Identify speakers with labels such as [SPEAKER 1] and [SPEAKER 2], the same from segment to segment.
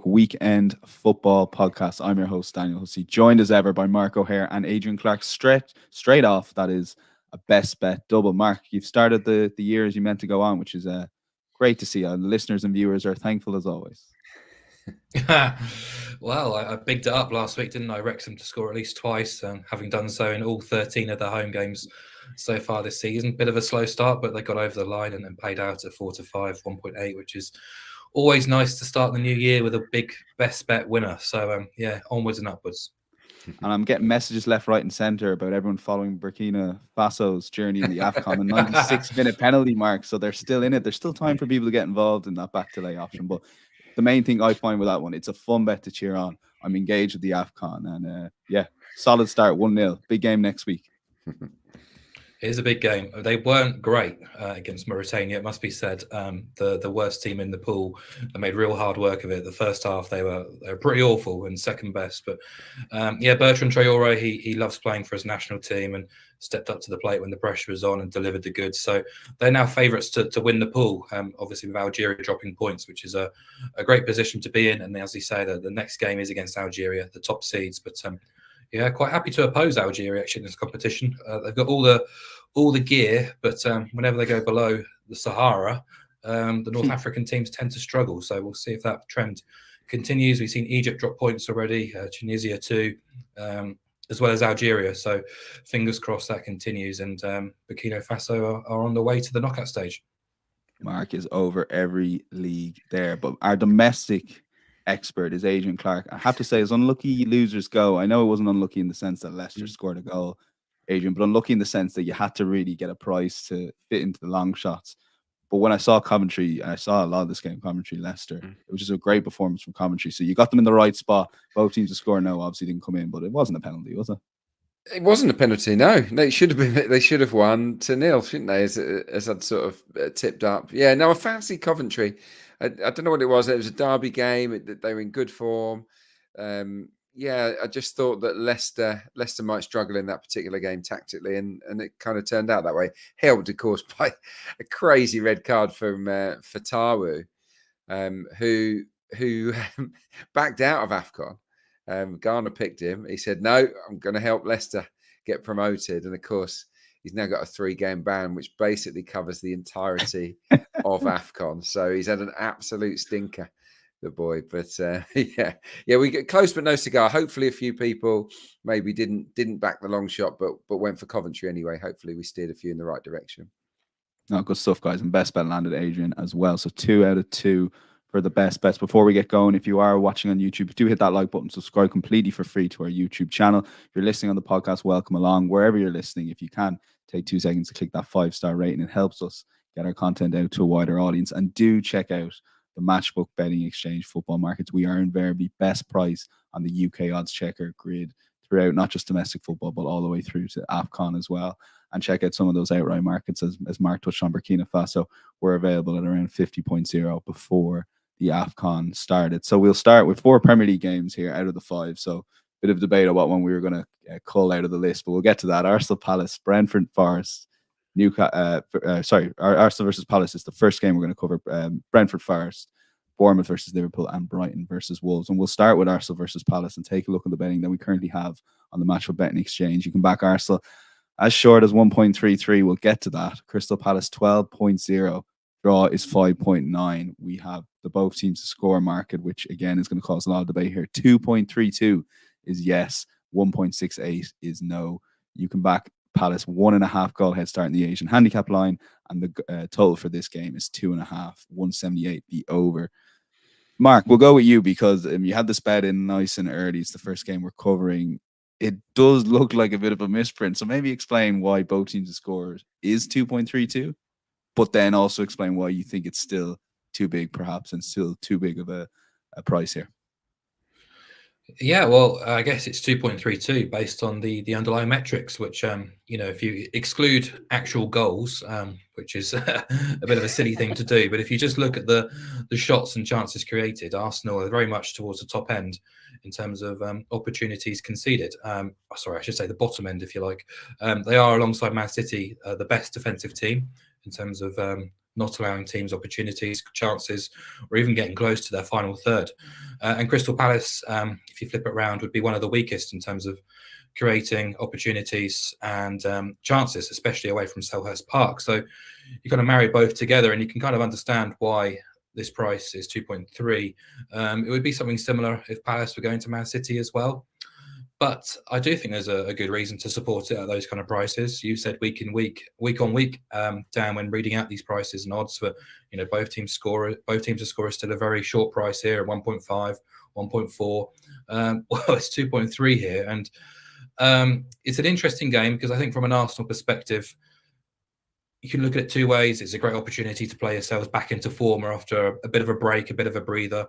[SPEAKER 1] Weekend Football Podcast. I'm your host, Daniel Hussey, joined as ever by Mark O'Haire and Adrian Clarke. Straight off, that is a best bet double. Mark, you've started the year as you meant to go on, which is great to see. Listeners and viewers are thankful as always.
[SPEAKER 2] Well, I bigged it up last week, didn't I? Wrexham to score at least twice, having done so in all 13 of their home games so far this season. Bit of a slow start, but they got over the line and then paid out at 4-5, 1.8, which is always nice to start the new year with a big best bet winner. So, yeah, onwards and upwards.
[SPEAKER 1] And I'm getting messages left, right, and centre about everyone following Burkina Faso's journey in the AFCON and 96-minute penalty mark. So they're still in it. There's still time for people to get involved in that back delay option. But the main thing I find with that one, it's a fun bet to cheer on. I'm engaged with the AFCON. And yeah, solid start, 1-0. Big game next week.
[SPEAKER 2] It is a big game. They weren't great against Mauritania, it must be said. The worst team in the pool. They made real hard work of it. The first half, they were pretty awful and second best. But yeah, Bertrand Traore, he loves playing for his national team and stepped up to the plate when the pressure was on and delivered the goods. So they're now favourites to win the pool, obviously with Algeria dropping points, which is a great position to be in. And as you say, the next game is against Algeria, the top seeds. But yeah, quite happy to oppose Algeria actually in this competition. They've got all the gear, but whenever they go below the Sahara, the North African teams tend to struggle. So we'll see if that trend continues. We've seen Egypt drop points already, Tunisia too, as well as Algeria. So fingers crossed that continues, and Burkina Faso are on the way to the knockout stage.
[SPEAKER 1] Mark is over every league there, but our domestic expert is Adrian Clarke. I have to say, as unlucky losers go, I know it wasn't unlucky in the sense that Leicester scored a goal, Adrian, but unlucky in the sense that you had to really get a price to fit into the long shots. But when I saw Coventry, and I saw a lot of this game, Coventry, Leicester, it was just a great performance from Coventry. So you got them in the right spot. Both teams to score now obviously didn't come in, but it wasn't a penalty, was it?
[SPEAKER 3] It wasn't a penalty, no. They should have been. They should have won 2-0, shouldn't they? As I'd sort of tipped up. Yeah, no, I fancy Coventry. I don't know what it was. It was a derby game. They were in good form. Yeah, I just thought that Leicester might struggle in that particular game tactically, and it kind of turned out that way. Helped, of course, by a crazy red card from Fatawu, who backed out of AFCON. Garner picked him. He said, "No, I'm going to help Leicester get promoted," and of course, he's now got a 3-game ban, which basically covers the entirety of AFCON. So he's had an absolute stinker, the boy. But yeah, we get close, but no cigar. Hopefully, a few people maybe didn't back the long shot, but went for Coventry anyway. Hopefully, we steered a few in the right direction.
[SPEAKER 1] No, good stuff, guys. And best bet landed Adrian as well. So 2 out of 2 for the best bets. Before we get going, if you are watching on YouTube, do hit that like button, subscribe completely for free to our YouTube channel. If you're listening on the podcast, welcome along. Wherever you're listening, if you can, take 2 seconds to click that 5-star rating. It helps us get our content out to a wider audience. And do check out the Matchbook betting exchange football markets. We are invariably best price on the UK odds checker grid throughout, not just domestic football, but all the way through to AFCON as well. And check out some of those outright markets, as Mark touched on. Burkina Faso were available at around 50.0 before the AFCON started. So we'll start with 4 Premier League games here out of the 5. So bit of debate about what one we were going to cull out of the list, but we'll get to that. Arsenal Palace, Brentford Forest, Arsenal versus Palace is the first game we're going to cover. Brentford Forest, Bournemouth versus Liverpool, and Brighton versus Wolves. And we'll start with Arsenal versus Palace and take a look at the betting that we currently have on the Matchbook betting exchange. You can back Arsenal as short as 1.33. We'll get to that. Crystal Palace 12.0. Draw is 5.9. We have the both teams to score market, which again is going to cause a lot of debate here. 2.32 is yes. 1.68 is no. You can back Palace 1.5 goal head start in the Asian handicap line, and the total for this game is 2.5. 178 the over. Mark, we'll go with you because you had this bet in nice and early. It's the first game we're covering. It does look like a bit of a misprint, so maybe explain why both teams to score is 2.32. But then also explain why you think it's still too big, perhaps, and still too big of a price here.
[SPEAKER 2] Yeah, well, I guess it's 2.32 based on the underlying metrics, which, if you exclude actual goals, which is a bit of a silly thing to do, but if you just look at the shots and chances created, Arsenal are very much towards the top end in terms of opportunities conceded. Sorry, I should say the bottom end, if you like. They are, alongside Man City, the best defensive team in terms of not allowing teams opportunities, chances, or even getting close to their final third. And Crystal Palace, if you flip it around, would be one of the weakest in terms of creating opportunities and chances, especially away from Selhurst Park. So you kind of marry both together, and you can kind of understand why this price is 2.3. It would be something similar if Palace were going to Man City as well. But I do think there's a good reason to support it at those kind of prices. You said week on week, Dan, when reading out these prices and odds for, both teams to score is still a very short price here at 1.5, 1.4. Well, it's 2.3 here, and it's an interesting game because I think from an Arsenal perspective, you can look at it two ways. It's a great opportunity to play yourselves back into form after a bit of a break, a bit of a breather.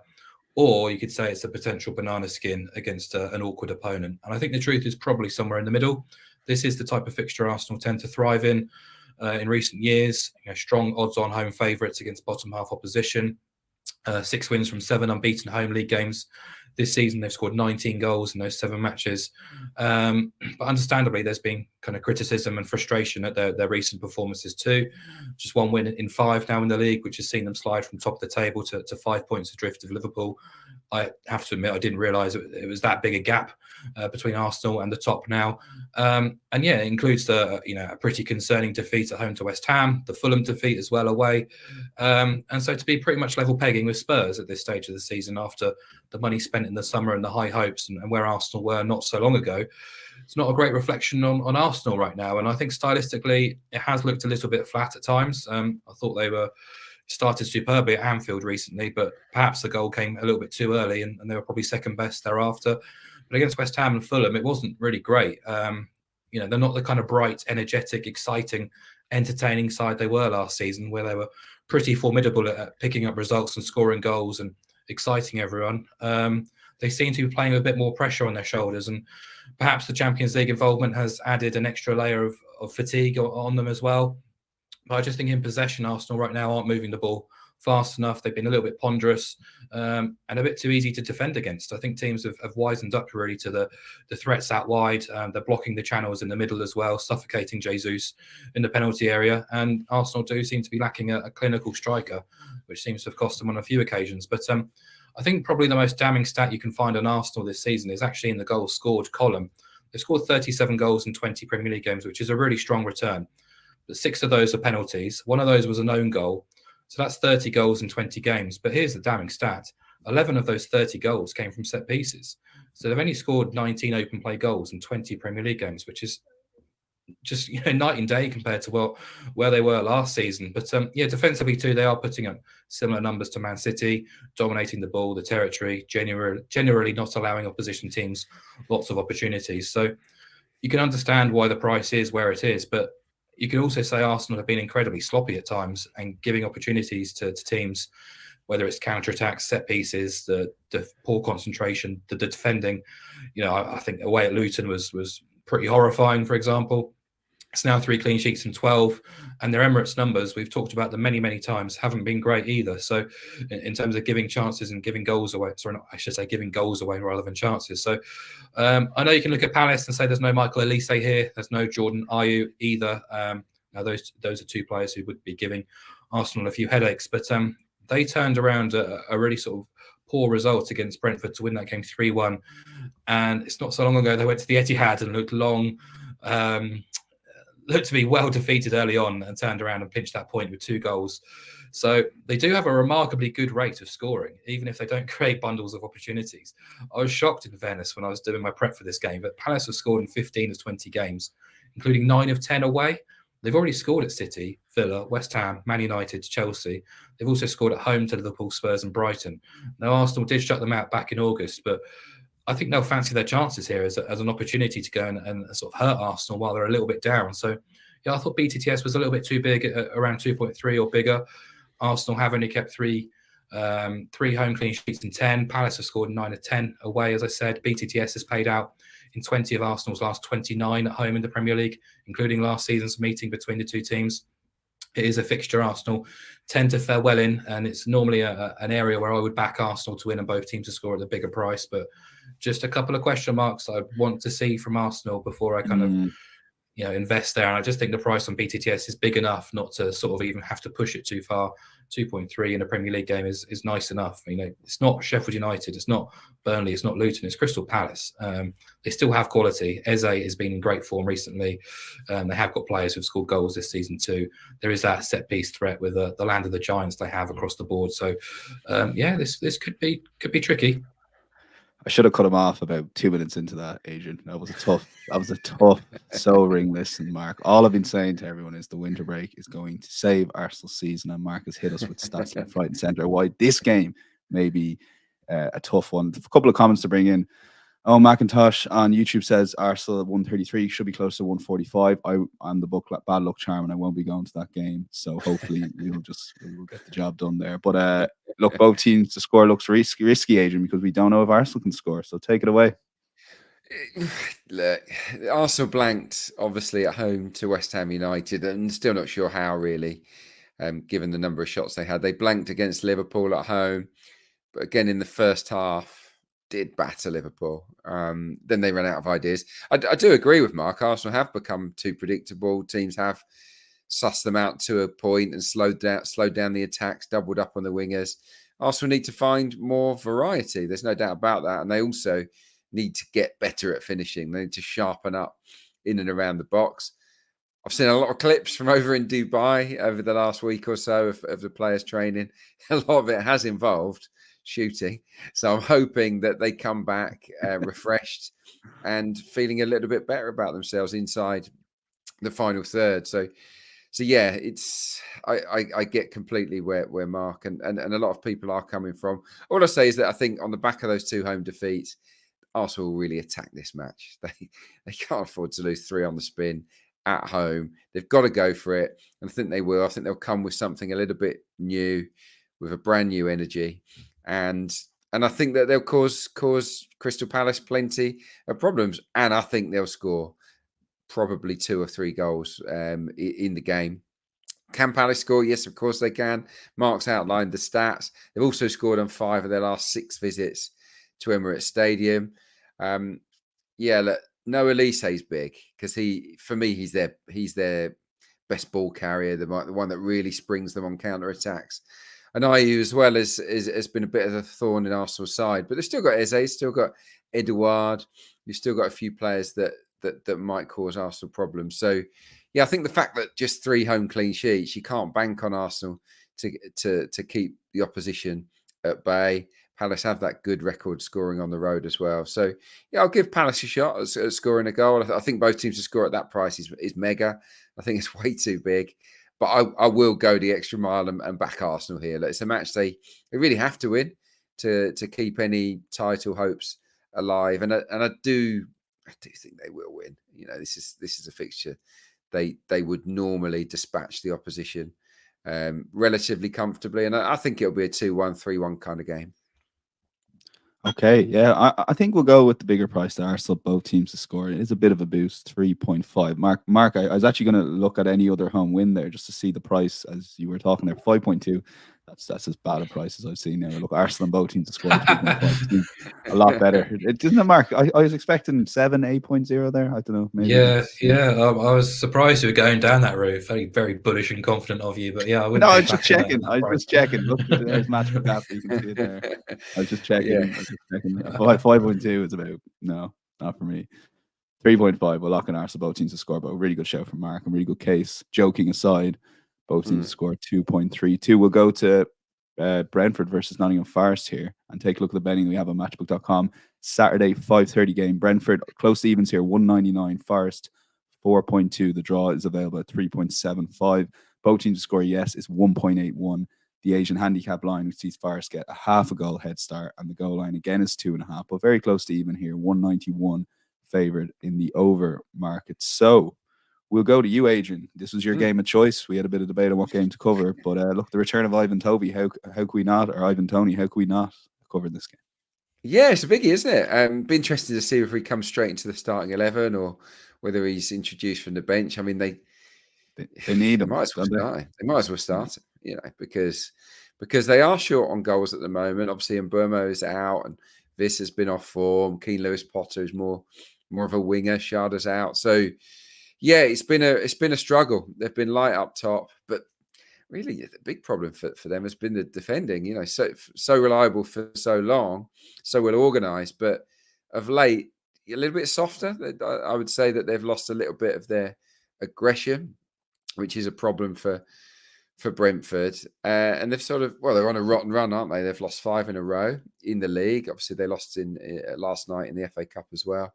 [SPEAKER 2] Or you could say it's a potential banana skin against an awkward opponent. And I think the truth is probably somewhere in the middle. This is the type of fixture Arsenal tend to thrive in recent years. Strong odds-on home favourites against bottom-half opposition. 6 wins from 7 unbeaten home league games. This season, they've scored 19 goals in those 7 matches. But understandably, there's been kind of criticism and frustration at their recent performances too. Just 1 win in 5 now in the league, which has seen them slide from top of the table to 5 points adrift of Liverpool. I have to admit, I didn't realise it was that big a gap between Arsenal and the top now. And yeah, it includes a pretty concerning defeat at home to West Ham, the Fulham defeat as well away. And so to be pretty much level pegging with Spurs at this stage of the season after the money spent in the summer and the high hopes and where Arsenal were not so long ago, it's not a great reflection on Arsenal right now. And I think stylistically, it has looked a little bit flat at times. I thought they were started superbly at Anfield recently, but perhaps the goal came a little bit too early and they were probably second best thereafter. But against West Ham and Fulham, it wasn't really great. They're not the kind of bright, energetic, exciting, entertaining side they were last season, where they were pretty formidable at picking up results and scoring goals and exciting everyone. They seem to be playing with a bit more pressure on their shoulders, and perhaps the Champions League involvement has added an extra layer of fatigue on them as well. But I just think in possession, Arsenal right now aren't moving the ball fast enough. They've been a little bit ponderous and a bit too easy to defend against. I think teams have wisened up really to the threats out wide. They're blocking the channels in the middle as well, suffocating Jesus in the penalty area. And Arsenal do seem to be lacking a clinical striker, which seems to have cost them on a few occasions. But I think probably the most damning stat you can find on Arsenal this season is actually in the goals scored column. They've scored 37 goals in 20 Premier League games, which is a really strong return. But 6 of those are penalties. 1 of those was an own goal. So that's 30 goals in 20 games. But here's the damning stat. 11 of those 30 goals came from set pieces. So they've only scored 19 open play goals in 20 Premier League games, which is just night and day compared to where they were last season. But defensively too, they are putting up similar numbers to Man City, dominating the ball, the territory, generally not allowing opposition teams lots of opportunities. So you can understand why the price is where it is, but you can also say Arsenal have been incredibly sloppy at times and giving opportunities to teams, whether it's counter-attacks, set pieces, the poor concentration, the defending. I think away at Luton was pretty horrifying, for example. It's now 3 clean sheets in 12, and their Emirates numbers, we've talked about them many, many times, haven't been great either. So in terms of giving chances and giving goals away, giving goals away rather than chances. So I know you can look at Palace and say there's no Michael Elise here, there's no Jordan Ayew either. Now those are 2 players who would be giving Arsenal a few headaches, but they turned around a really sort of poor result against Brentford to win that game 3-1. And it's not so long ago they went to the Etihad and looked to be well defeated early on and turned around and pinched that point with 2 goals. So they do have a remarkably good rate of scoring, even if they don't create bundles of opportunities. I was shocked, in fairness, when I was doing my prep for this game, but Palace have scored in 15 of 20 games, including 9 of 10 away. They've already scored at City, Villa, West Ham, Man United, Chelsea. They've also scored at home to Liverpool, Spurs and Brighton. Now, Arsenal did shut them out back in August, but I think they'll fancy their chances here as an opportunity to go and sort of hurt Arsenal while they're a little bit down. So, I thought BTTS was a little bit too big at around 2.3 or bigger. Arsenal have only kept 3 home clean sheets in 10. Palace have scored 9 of 10 away, as I said. BTTS has paid out in 20 of Arsenal's last 29 at home in the Premier League, including last season's meeting between the 2 teams. It is a fixture Arsenal tend to fare well in, and it's normally an area where I would back Arsenal to win and both teams to score at the bigger price. But just a couple of question marks I want to see from Arsenal before I kind of invest there. And I just think the price on BTTS is big enough not to sort of even have to push it too far. 2.3 in a Premier League game is nice enough. It's not Sheffield United, it's not Burnley, it's not Luton, it's Crystal Palace. They still have quality. Eze has been in great form recently. They have got players who've scored goals this season too. There is that set piece threat with the land of the giants they have across the board. So this could be tricky.
[SPEAKER 1] I should have cut him off about 2 minutes into that, Adrian. That was a tough sobering listen, Mark. All I've been saying to everyone is the winter break is going to save Arsenal's season, and Mark has hit us with stats left, right, and centre. Why this game may be a tough one. A couple of comments to bring in. Oh, Macintosh on YouTube says Arsenal at 133 should be close to 145. I'm the bad luck charm, and I won't be going to that game. So hopefully we'll get the job done there. But look, both teams to score looks risky, Adrian, because we don't know if Arsenal can score. So take it away.
[SPEAKER 3] Look, Arsenal blanked obviously at home to West Ham United, and still not sure how really, given the number of shots they had. They blanked against Liverpool at home, but again in the first half did batter Liverpool. Then they ran out of ideas. I do agree with Mark. Arsenal have become too predictable. Teams have sussed them out to a point and slowed down the attacks, doubled up on the wingers. Arsenal need to find more variety. There's no doubt about that. And they also need to get better at finishing. They need to sharpen up in and around the box. I've seen a lot of clips from over in Dubai over the last week or so of the players training. A lot of it has involved shooting. So I'm hoping that they come back refreshed and feeling a little bit better about themselves inside the final third. So yeah, I get completely where Mark and a lot of people are coming from. All I say is that I think on the back of those 2 home defeats, Arsenal will really attack this match. They can't afford to lose 3 on the spin at home. They've got to go for it, and I think they will. I think they'll come with something a little bit new, with a brand new energy. And I think that they'll cause Crystal Palace plenty of problems. And I think they'll score probably 2 or 3 goals in the game. Can Palace score? Yes, of course they can. Mark's outlined the stats. They've also scored on 5 of their last 6 visits to Emirates Stadium. Look, Noah Elise's big because he's their best ball carrier, the one that really springs them on counter attacks. And Ayew as well has been a bit of a thorn in Arsenal's side, but they've still got Eze, still got Edouard. You've still got a few players that might cause Arsenal problems. So, yeah, I think the fact that just 3 home clean sheets, you can't bank on Arsenal to keep the opposition at bay. Palace have that good record scoring on the road as well. So, yeah, I'll give Palace a shot at scoring a goal. I think both teams to score at that price is mega. I think it's way too big. But I will go the extra mile and back Arsenal here. It's a match they really have to win to keep any title hopes alive. And I do think they will win. This is a fixture they would normally dispatch the opposition relatively comfortably. And I think it'll be a 2-1, 3-1 kind of game.
[SPEAKER 1] Okay, yeah, I think we'll go with the bigger price there. Arsenal, both teams to score. It is a bit of a boost, 3.5. Mark, I was actually going to look at any other home win there just to see the price as you were talking there. 5.2. That's as bad a price as I've seen now. Look, Arsenal and both teams to score 3.5. A lot better. Isn't it, Mark? I was expecting 7, 8.0 there. I don't know. Maybe
[SPEAKER 2] I was surprised you were going down that route. Very, very bullish and confident of you. But yeah, I wouldn't.
[SPEAKER 1] No, I was just checking. Look, there's Matchbook app. You can see it there. I was just checking.
[SPEAKER 3] Yeah.
[SPEAKER 1] 5.2 is about not for me. 3.5. We're locking Arsenal both teams to score, but a really good show from Mark. A really good case. Joking aside, both teams to score 2.32. We'll go to Brentford versus Nottingham Forest here and take a look at the betting we have on Matchbook.com. Saturday 5:30 game. Brentford close to evens here. 199. Forest 4.2. The draw is available at 3.75. Both teams to score yes is 1.81. The Asian handicap line, which sees Forest get a half a goal head start, and the goal line again is 2.5, but very close to even here. 191 favored in the over market. So we'll go to you, Adrian. This was your game of choice. We had a bit of debate on what game to cover, but look, the return of Ivan Toney, how could we not, or Ivan Toney, how could we not cover this game?
[SPEAKER 3] Yeah, it's a biggie, isn't it? Be interested to see if he comes straight into the starting 11 or whether he's introduced from the bench. I mean, they
[SPEAKER 1] need him.
[SPEAKER 3] They might as well start. They might as well start, because they are short on goals at the moment. Obviously, Mbeumo is out, and Viss has been off form. Keane Lewis Potter is more of a winger. Sharda's out, so Yeah, it's been a struggle. They've been light up top, but really the big problem for them has been the defending. You know, so reliable for so long, so well organised, but of late a little bit softer. I would say that they've lost a little bit of their aggression, which is a problem for Brentford. And they've they're on a rotten run, aren't they? They've lost 5 in a row in the league. Obviously, they lost in last night in the FA Cup as well.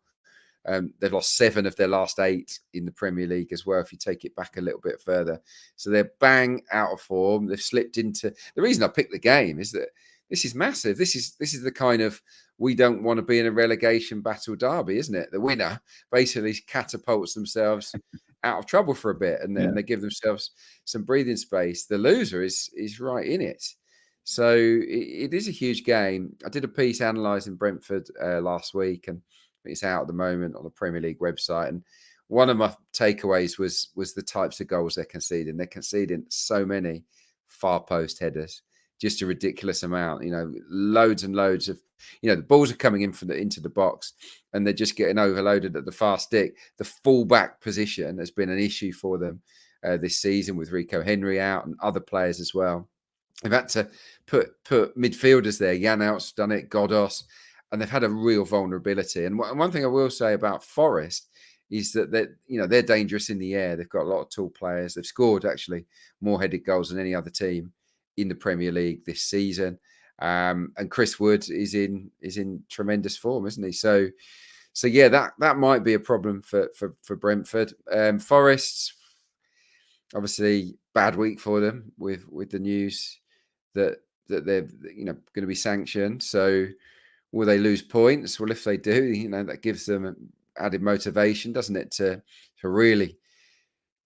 [SPEAKER 3] They've lost 7 of their last 8 in the Premier League as well, if you take it back a little bit further. So they're bang out of form. They've slipped into... The reason I picked the game is that this is massive. This is the kind of, we don't want to be in a relegation battle derby, isn't it? The winner basically catapults themselves out of trouble for a bit, and then they give themselves some breathing space. The loser is right in it. So it is a huge game. I did a piece analysing Brentford last week, and it's out at the moment on the Premier League website. And one of my takeaways was the types of goals they're conceding. They're conceding so many far post headers, just a ridiculous amount. You know, loads and loads of, you know, the balls are coming in into the box, and they're just getting overloaded at the far stick. The full-back position has been an issue for them this season, with Rico Henry out and other players as well. They've had to put midfielders there. Janelt's done it, Godos, and they've had a real vulnerability. And one thing I will say about Forest is that they're dangerous in the air. They've got a lot of tall players. They've scored actually more headed goals than any other team in the Premier League this season. And Chris Wood is in tremendous form, isn't he? So yeah, that might be a problem for Brentford. Forest, obviously, bad week for them with the news that they're going to be sanctioned. So will they lose points? Well, if they do, that gives them added motivation, doesn't it, to really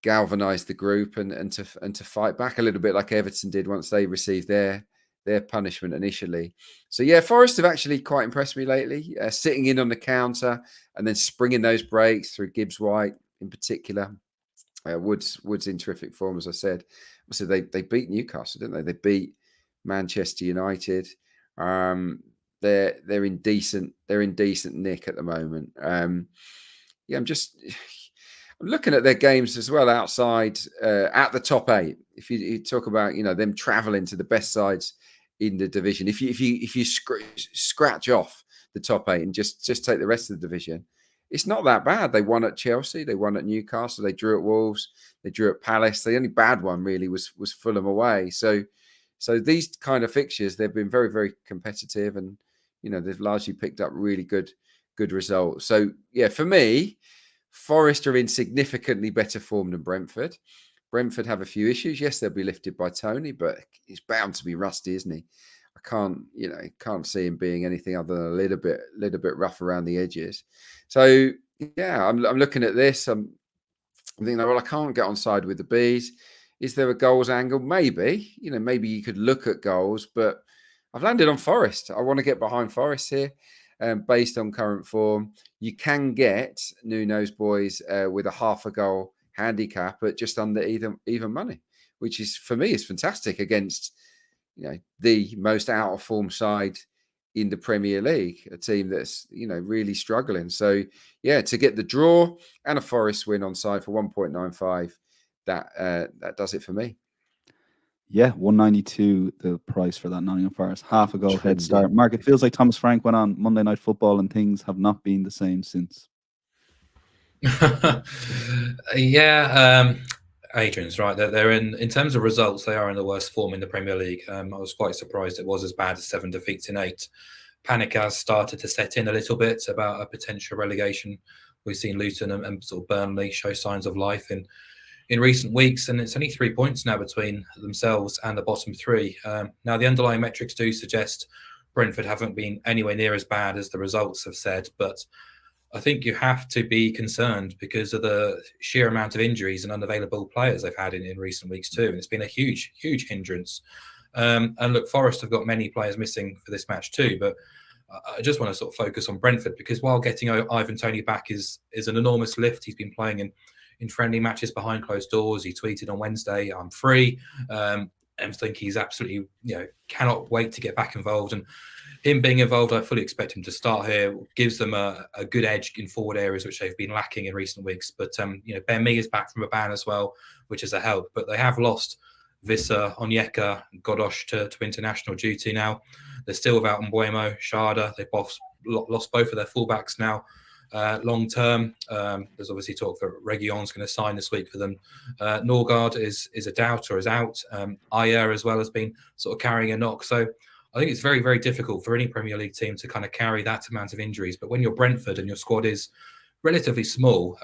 [SPEAKER 3] galvanise the group and to fight back a little bit like Everton did once they received their punishment initially. So yeah, Forest have actually quite impressed me lately, sitting in on the counter and then springing those breaks through Gibbs White in particular. Woods in terrific form, as I said. So they beat Newcastle, didn't they? They beat Manchester United. They're in decent nick at the moment. I'm looking at their games as well outside at the top 8. If you talk about them travelling to the best sides in the division, if you scratch off the top 8 and just take the rest of the division, it's not that bad. They won at Chelsea, they won at Newcastle, they drew at Wolves, they drew at Palace. The only bad one really was Fulham away. So these kind of fixtures, they've been very, very competitive, and they've largely picked up really good results. So yeah, for me, Forest are in significantly better form than Brentford. Brentford have a few issues. Yes, they'll be lifted by Tony, but he's bound to be rusty, isn't he? I can't see him being anything other than a little bit rough around the edges. So yeah, I'm looking at this. I'm thinking, well, I can't get on side with the Bees. Is there a goals angle? Maybe. Maybe you could look at goals, but I've landed on Forest. I want to get behind Forest here. Based on current form, you can get Nuno's boys with a half a goal handicap at just under even money, which is, for me, is fantastic against the most out of form side in the Premier League, a team that's really struggling. So yeah, to get the draw and a Forest win on side for 1.95, that does it for me.
[SPEAKER 1] Yeah, 192 the price for that Nottingham Forest. Half a goal head start. Mark, it feels like Thomas Frank went on Monday Night Football and things have not been the same since.
[SPEAKER 2] Yeah, Adrian's right. They're in terms of results, they are in the worst form in the Premier League. I was quite surprised it was as bad as 7 defeats in 8. Panic has started to set in a little bit about a potential relegation. We've seen Luton and sort of Burnley show signs of life in recent weeks, and it's only 3 points now between themselves and the bottom 3. Now, the underlying metrics do suggest Brentford haven't been anywhere near as bad as the results have said, but I think you have to be concerned because of the sheer amount of injuries and unavailable players they've had in recent weeks too, and it's been a huge hindrance. And look, Forest have got many players missing for this match too, but I just want to sort of focus on Brentford, because while getting Ivan Toney back is an enormous lift, he's been playing in friendly matches behind closed doors. He tweeted on Wednesday, "I'm free." And I think he's absolutely, cannot wait to get back involved. And him being involved, I fully expect him to start here. Gives them a good edge in forward areas, which they've been lacking in recent weeks. But Ben Mee is back from a ban as well, which is a help. But they have lost Visser, Onyeka, and Godosh to international duty now. They're still without Mbuemo, Sharda. They've lost both of their fullbacks now. Long term, there's obviously talk that Reguilon's going to sign this week for them. Norgard is a doubt or is out. O'Haire as well has been sort of carrying a knock. So I think it's very, very difficult for any Premier League team to kind of carry that amount of injuries. But when you're Brentford and your squad is relatively small,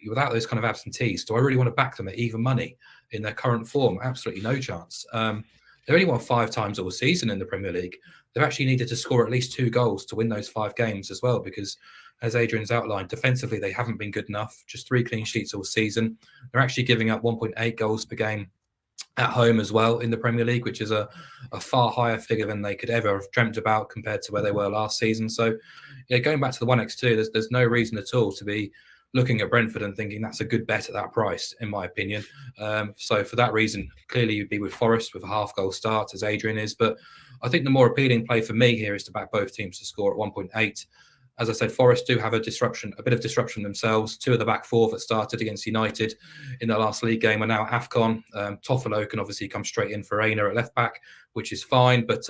[SPEAKER 2] without those kind of absentees, do I really want to back them at even money in their current form? Absolutely no chance. They've only won 5 times all season in the Premier League. They've actually needed to score at least 2 goals to win those 5 games as well, because as Adrian's outlined, defensively, they haven't been good enough. Just 3 clean sheets all season. They're actually giving up 1.8 goals per game at home as well in the Premier League, which is a far higher figure than they could ever have dreamt about compared to where they were last season. So, going back to the 1x2, there's no reason at all to be looking at Brentford and thinking that's a good bet at that price, in my opinion. So for that reason, clearly you'd be with Forest with a half-goal start, as Adrian is. But I think the more appealing play for me here is to back both teams to score at 1.8. As I said, Forest do have a bit of disruption themselves. 2 of the back 4 that started against United in their last league game are now at AFCON. Toffolo can obviously come straight in for Aina at left back, which is fine. But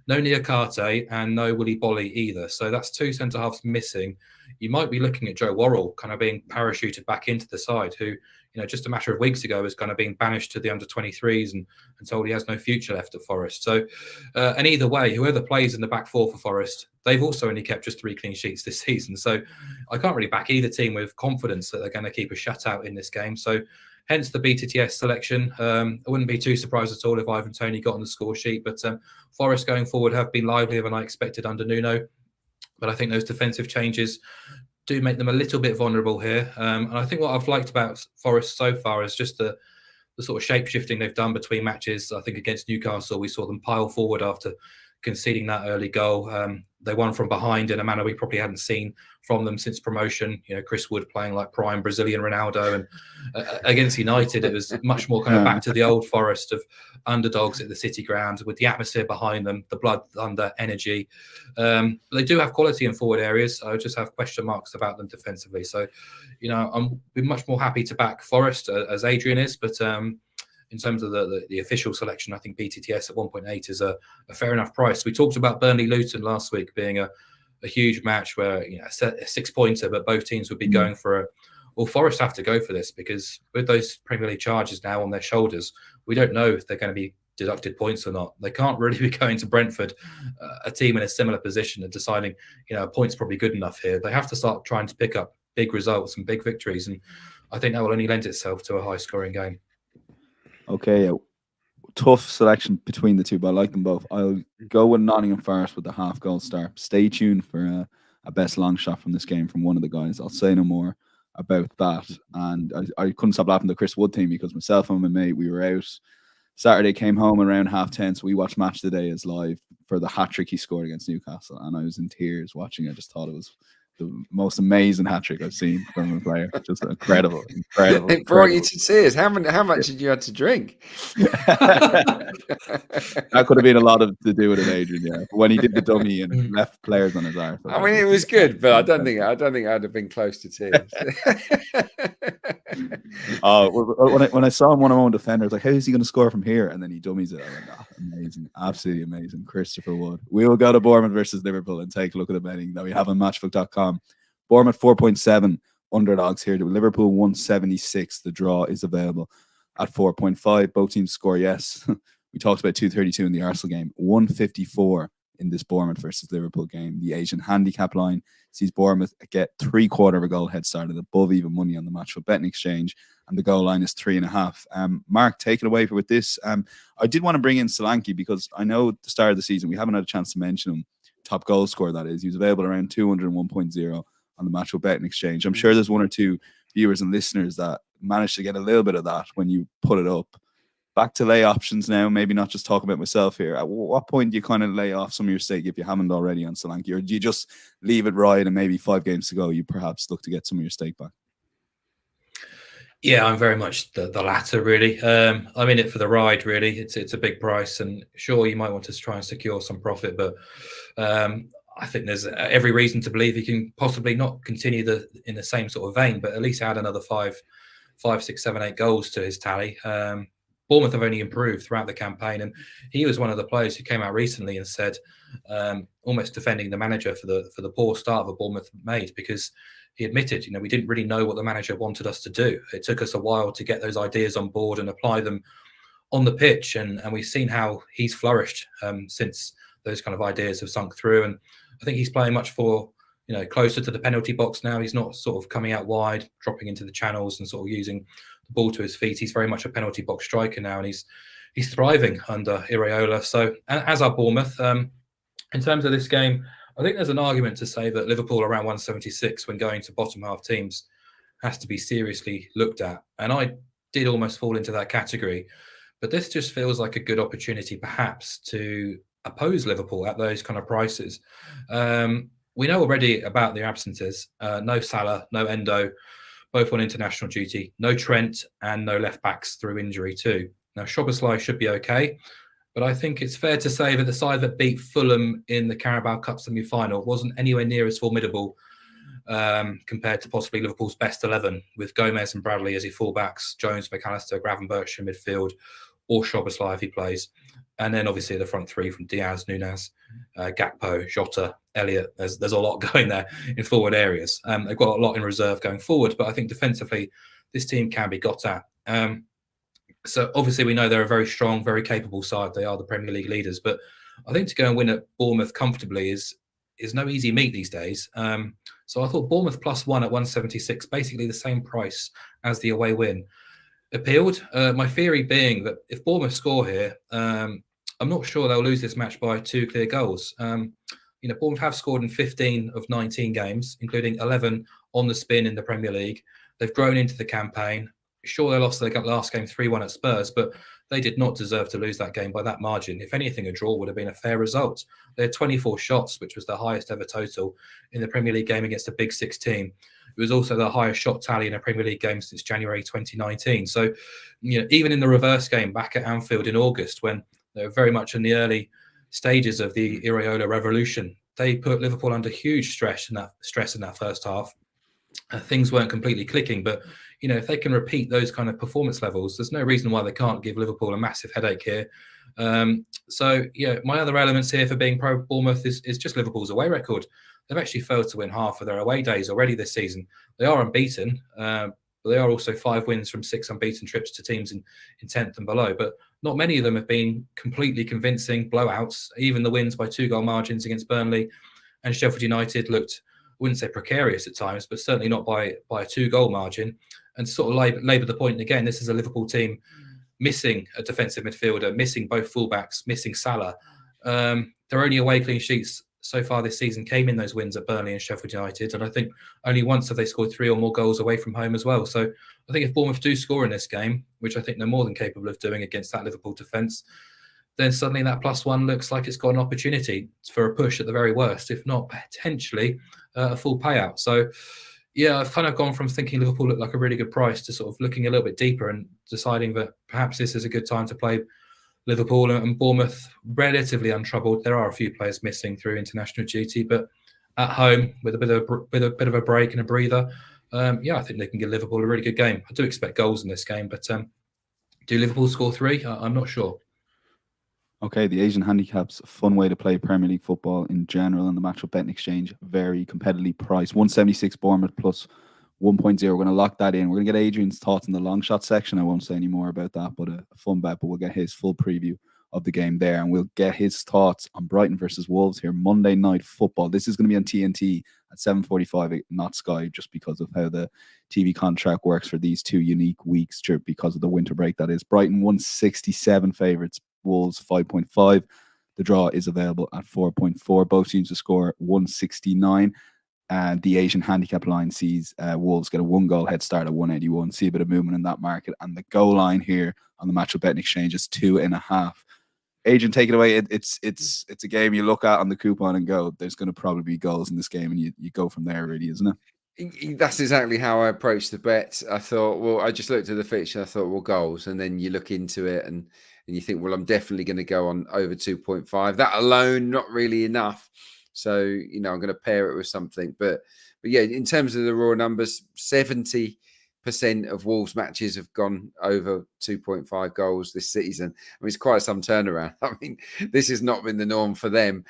[SPEAKER 2] no Niakate and no Willy Bolly either. So that's 2 centre-halves missing. You might be looking at Joe Worrell kind of being parachuted back into the side, who, just a matter of weeks ago was kind of being banished to the under-23s and told he has no future left at Forest. So, and either way, whoever plays in the back 4 for Forest, they've also only kept just 3 clean sheets this season. So I can't really back either team with confidence that they're going to keep a shutout in this game. So hence the BTTS selection. I wouldn't be too surprised at all if Ivan Toney got on the score sheet. But Forest going forward have been livelier than I expected under Nuno. But I think those defensive changes do make them a little bit vulnerable here. And I think what I've liked about Forest so far is just the sort of shape-shifting they've done between matches. I think against Newcastle, we saw them pile forward after conceding that early goal. They won from behind in a manner we probably hadn't seen from them since promotion. Chris Wood playing like prime Brazilian Ronaldo, and against United, it was much more kind of back to the old Forest of underdogs at the City Ground with the atmosphere behind them, the blood, thunder, energy. They do have quality in forward areas. I just have question marks about them defensively. So, I'm much more happy to back Forest as Adrian is, but in terms of the official selection, I think BTTS at 1.8 is a fair enough price. We talked about Burnley-Luton last week being a huge match where a 6-pointer, but both teams would be going for well, Forest have to go for this because with those Premier League charges now on their shoulders, we don't know if they're going to be deducted points or not. They can't really be going to Brentford, a team in a similar position, and deciding, a point's probably good enough here. They have to start trying to pick up big results and big victories, and I think that will only lend itself to a high-scoring game.
[SPEAKER 1] Okay, tough selection between the two, but I like them both. I'll go with Nottingham Forest with the half-goal start. Stay tuned for a best long shot from this game from one of the guys. I'll say no more about that. And I couldn't stop laughing at the Chris Wood team because myself and my mate, we were out Saturday, came home around 10:30, so we watched Match Today as live for the hat-trick he scored against Newcastle, and I was in tears watching. I just thought it was the most amazing hat-trick I've seen from a player. Just incredible.
[SPEAKER 3] It brought you to tears. How much did you have to drink?
[SPEAKER 1] That could have been a lot to do with it, Adrian. Yeah, when he did the dummy and left players on his arse.
[SPEAKER 3] I mean, it was good, but I don't think I'd have been close to tears.
[SPEAKER 1] When I saw him one of my own defenders, like, how is he going to score from here? And then he dummies it. I went, amazing, absolutely amazing. Christopher Wood. We will go to Bournemouth versus Liverpool and take a look at the betting that we have on Matchbook.com. Bournemouth 4.7 underdogs here. Liverpool 176. The draw is available at 4.5. Both teams score yes. We talked about 232 in the Arsenal game. 154 in this Bournemouth versus Liverpool game. The Asian handicap line sees Bournemouth get 3/4 of a goal head started above even money on the Matchbook betting exchange, and the goal line is 3.5. Mark, take it away with this. I did want to bring in Solanke because I know at the start of the season we haven't had a chance to mention him. Top goal scorer, that is. He was available around 201.0 on the Matchbook betting exchange. I'm sure there's one or two viewers and listeners that managed to get a little bit of that when you put it up. Back to lay options now, maybe not just talk about myself here. At what point do you kind of lay off some of your stake if you haven't already on Solanke, or do you just leave it ride and maybe 5 games to go, you perhaps look to get some of your stake back?
[SPEAKER 2] Yeah, I'm very much the latter, really. I'm in it for the ride, really. It's a big price, and sure, you might want to try and secure some profit, but I think there's every reason to believe he can possibly not continue in the same sort of vein, but at least add another 5, 6, 7, 8 goals to his tally. Bournemouth have only improved throughout the campaign, and he was one of the players who came out recently and said, almost defending the manager for the poor start that Bournemouth made, because he admitted, we didn't really know what the manager wanted us to do. It took us a while to get those ideas on board and apply them on the pitch, and we've seen how he's flourished since those kind of ideas have sunk through. And I think he's playing much closer to the penalty box now. He's not sort of coming out wide, dropping into the channels and sort of using the ball to his feet. He's very much a penalty box striker now, and he's thriving under Iraola. So, as are Bournemouth. In terms of this game, I think there's an argument to say that Liverpool around 176 when going to bottom half teams has to be seriously looked at. And I did almost fall into that category. But this just feels like a good opportunity perhaps to oppose Liverpool at those kind of prices. We know already about their absences. No Salah, no Endo, both on international duty. No Trent and no left backs through injury too. Now, Szoboszlai should be okay. But I think it's fair to say that the side that beat Fulham in the Carabao Cup semi-final wasn't anywhere near as formidable compared to possibly Liverpool's best 11, with Gomez and Bradley as your fullbacks, Jones, McAllister, Gravenberch in midfield, or Szoboszlai if he plays. And then obviously the front three from Diaz, Nunes, Gakpo, Jota, Elliott. There's a lot going there in forward areas. They've got a lot in reserve going forward, but I think defensively this team can be got at. So obviously we know they're a very strong, very capable side. They are the Premier League leaders, but I think to go and win at Bournemouth comfortably is no easy meat these days. So I thought Bournemouth +1 at 176, basically the same price as the away win, appealed. My theory being that if Bournemouth score here, I'm not sure they'll lose this match by 2 clear goals. Bournemouth have scored in 15 of 19 games, including 11 on the spin in the Premier League. They've grown into the campaign. Sure, they lost their last game 3-1 at Spurs, but they did not deserve to lose that game by that margin. If anything, a draw would have been a fair result. They had 24 shots, which was the highest ever total in the Premier League game against a Big Six team. It was also the highest shot tally in a Premier League game since January 2019. So, even in the reverse game back at Anfield in August, when they were very much in the early stages of the Iraola revolution, they put Liverpool under huge stress in that first half. Things weren't completely clicking, but if they can repeat those kind of performance levels, there's no reason why they can't give Liverpool a massive headache here. My other elements here for being pro Bournemouth is just Liverpool's away record. They've actually failed to win half of their away days already this season. They are unbeaten, but they are also 5 wins from 6 unbeaten trips to teams in 10th and below. But not many of them have been completely convincing blowouts. Even the wins by 2-goal margins against Burnley and Sheffield United looked, I wouldn't say precarious at times, but certainly not by a 2-goal margin. And to sort of labour the point, again, this is a Liverpool team missing a defensive midfielder, missing both fullbacks, missing Salah. Their only away clean sheets so far this season came in those wins at Burnley and Sheffield United. And I think only once have they scored 3 or more goals away from home as well. So I think if Bournemouth do score in this game, which I think they're more than capable of doing against that Liverpool defence, then suddenly that +1 looks like it's got an opportunity for a push at the very worst, if not potentially a full payout. So, yeah, I've kind of gone from thinking Liverpool looked like a really good price to sort of looking a little bit deeper and deciding that perhaps this is a good time to play Liverpool, and Bournemouth relatively untroubled. There are a few players missing through international duty, but at home with a bit of a break and a breather, I think they can give Liverpool a really good game. I do expect goals in this game, but do Liverpool score 3? I'm not sure.
[SPEAKER 1] Okay, the Asian handicaps, a fun way to play Premier League football in general, and the Matchbook betting exchange, very competitively priced. 176 Bournemouth plus 1.0. We're going to lock that in. We're going to get Adrian's thoughts in the long shot section. I won't say any more about that, but a fun bet. But we'll get his full preview of the game there, and we'll get his thoughts on Brighton versus Wolves here, Monday Night Football. This is going to be on TNT at 7:45, not Sky, just because of how the TV contract works for these 2 unique weeks, because of the winter break, that is. Brighton 167 favourites. Wolves 5.5. The draw is available at 4.4. Both teams to score 169. And the Asian handicap line sees Wolves get a 1-goal head start at 181. See a bit of movement in that market. And the goal line here on the Matchbook betting exchange is 2.5. Adrian, take it away. It's a game you look at on the coupon and go, there's going to probably be goals in this game, and you go from there, really, isn't it?
[SPEAKER 3] That's exactly how I approached the bet. I thought, well, I just looked at the fixture and I thought, well, goals. And then you look into it and you think, well, I'm definitely going to go on over 2.5. That alone, not really enough. So, I'm going to pair it with something. But yeah, in terms of the raw numbers, 70% of Wolves matches have gone over 2.5 goals this season. I mean, it's quite some turnaround. I mean, this has not been the norm for them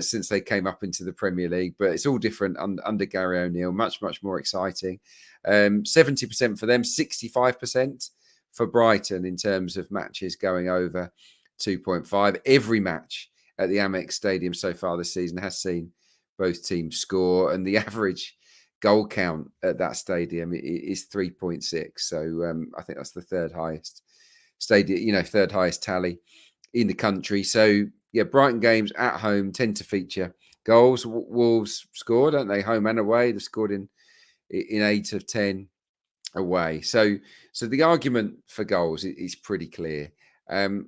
[SPEAKER 3] since they came up into the Premier League, but it's all different under Gary O'Neill, much more exciting. 70% for them, 65% for Brighton in terms of matches going over 2.5. Every match at the Amex Stadium so far this season has seen both teams score, and the average goal count at that stadium is 3.6. So I think that's the third highest stadium, third highest tally in the country. So yeah, Brighton games at home tend to feature goals. Wolves score, don't they? Home and away. They've scored in 8 of 10 away. So the argument for goals is pretty clear.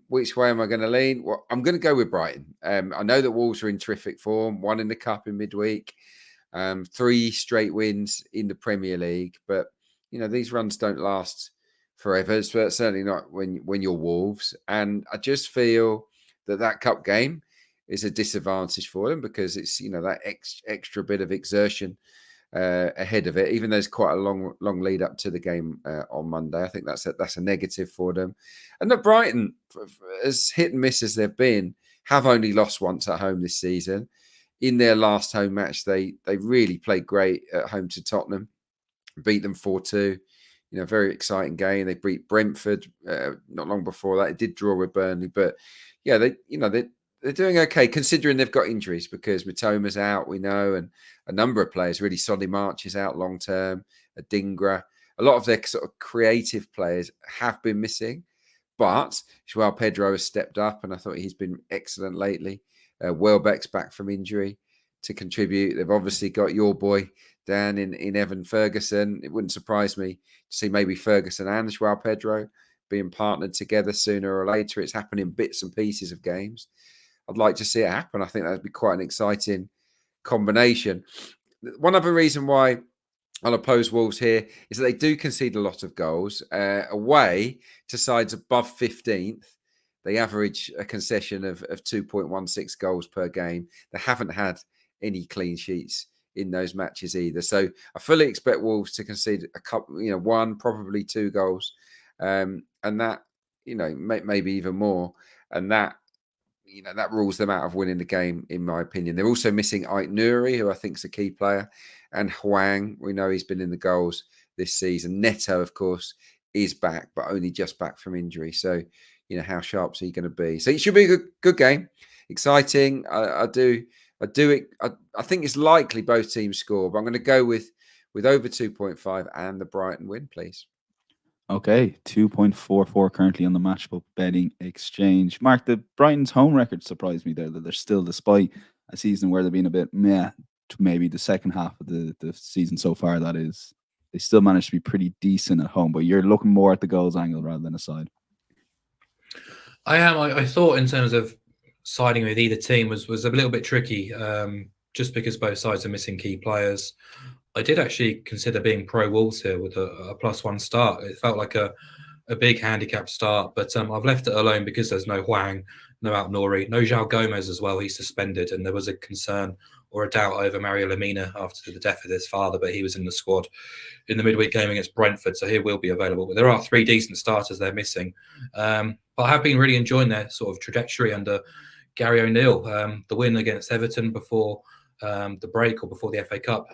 [SPEAKER 3] Which way am I going to lean? Well, I'm going to go with Brighton. I know that Wolves are in terrific form. Won in the Cup in midweek. 3 straight wins in the Premier League. But, these runs don't last forever. Certainly not when you're Wolves. And I just feel that cup game is a disadvantage for them because it's, that extra bit of exertion ahead of it, even though there's quite a long lead up to the game on Monday. I think that's a negative for them. And that Brighton, as hit and miss as they've been, have only lost once at home this season. In their last home match, they really played great at home to Tottenham, beat them 4-2. Very exciting game. They beat Brentford not long before that. It did draw with Burnley, but yeah, they're doing okay considering they've got injuries because Mitoma's out, we know, and a number of players, really. Solly March is out long term, Adingra. A lot of their sort of creative players have been missing, but João Pedro has stepped up, and I thought he's been excellent lately. Welbeck's back from injury to contribute. They've obviously got your boy down in Evan Ferguson. It wouldn't surprise me to see maybe Ferguson and João Pedro being partnered together sooner or later. It's happened in bits and pieces of games. I'd like to see it happen. I think that'd be quite an exciting combination. One other reason why I'll oppose Wolves here is that they do concede a lot of goals. Away to sides above 15th, they average a concession of 2.16 goals per game. They haven't had any clean sheets in those matches either. So I fully expect Wolves to concede a couple, 1, probably 2 goals. And that, maybe even more. And that rules them out of winning the game, in my opinion. They're also missing Ait Nouri, who I think is a key player, and Hwang. We know he's been in the goals this season. Neto, of course, is back, but only just back from injury. So, how sharp is he going to be? So it should be a good game, exciting. I think it's likely both teams score, but I'm going to go with over 2.5 and the Brighton win, please.
[SPEAKER 1] Okay, 2.44 currently on the Matchbook betting exchange. Mark, the Brighton's home record surprised me there, that they're still, despite a season where they've been a bit meh, maybe the second half of the season so far, that is, they still managed to be pretty decent at home, but you're looking more at the goals angle rather than a side.
[SPEAKER 2] I am. I thought in terms of siding with either team was a little bit tricky, just because both sides are missing key players. I did actually consider being pro Wolves here with a +1 start. It felt like a big handicap start, but I've left it alone because there's no Hwang, no Ait Nouri, no João Gomez as well. He's suspended, and there was a concern or a doubt over Mario Lemina after the death of his father, but he was in the squad in the midweek game against Brentford, so he will be available. But there are 3 decent starters they're missing. But I have been really enjoying their sort of trajectory under Gary O'Neill. The win against Everton before the break, or before the FA Cup,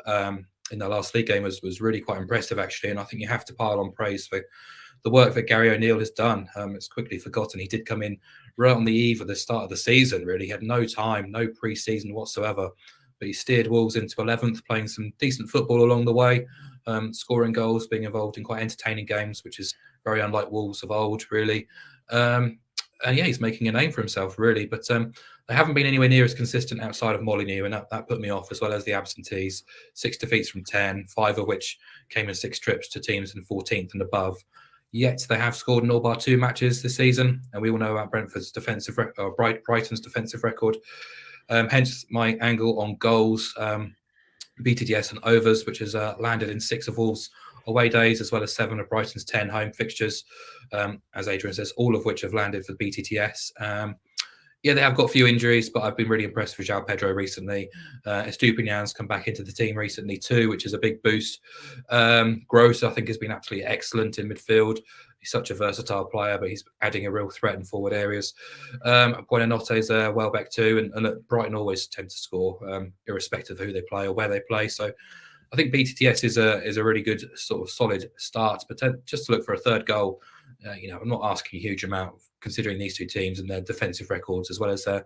[SPEAKER 2] in their last league game was really quite impressive, actually. And I think you have to pile on praise for the work that Gary O'Neill has done. It's quickly forgotten. He did come in right on the eve of the start of the season, really. He had no time, no pre-season whatsoever. But he steered Wolves into 11th, playing some decent football along the way, scoring goals, being involved in quite entertaining games, which is very unlike Wolves of old, really. And yeah, he's making a name for himself, really. But they haven't been anywhere near as consistent outside of Molineux, and that put me off, as well as the absentees. 6 defeats from 10, 5 of which came in 6 trips to teams in 14th and above. Yet they have scored in all bar 2 matches this season, and we all know about Brentford's defensive Brighton's defensive record. Hence my angle on goals. BTTS and overs, which has landed in 6 of Wolves' away days, as well as 7 of Brighton's 10 home fixtures, as Adrian says, all of which have landed for BTTS. Yeah, they have got a few injuries, but I've been really impressed with João Pedro recently. Estupiñán's come back into the team recently too, which is a big boost. Gross, I think, has been absolutely excellent in midfield. He's such a versatile player, but he's adding a real threat in forward areas. Buonanotte's Welbeck too, and look, Brighton always tend to score, irrespective of who they play or where they play. So I think BTTS is a really good sort of solid start, but just to look for a third goal. I'm not asking a huge amount considering these two teams and their defensive records as well as their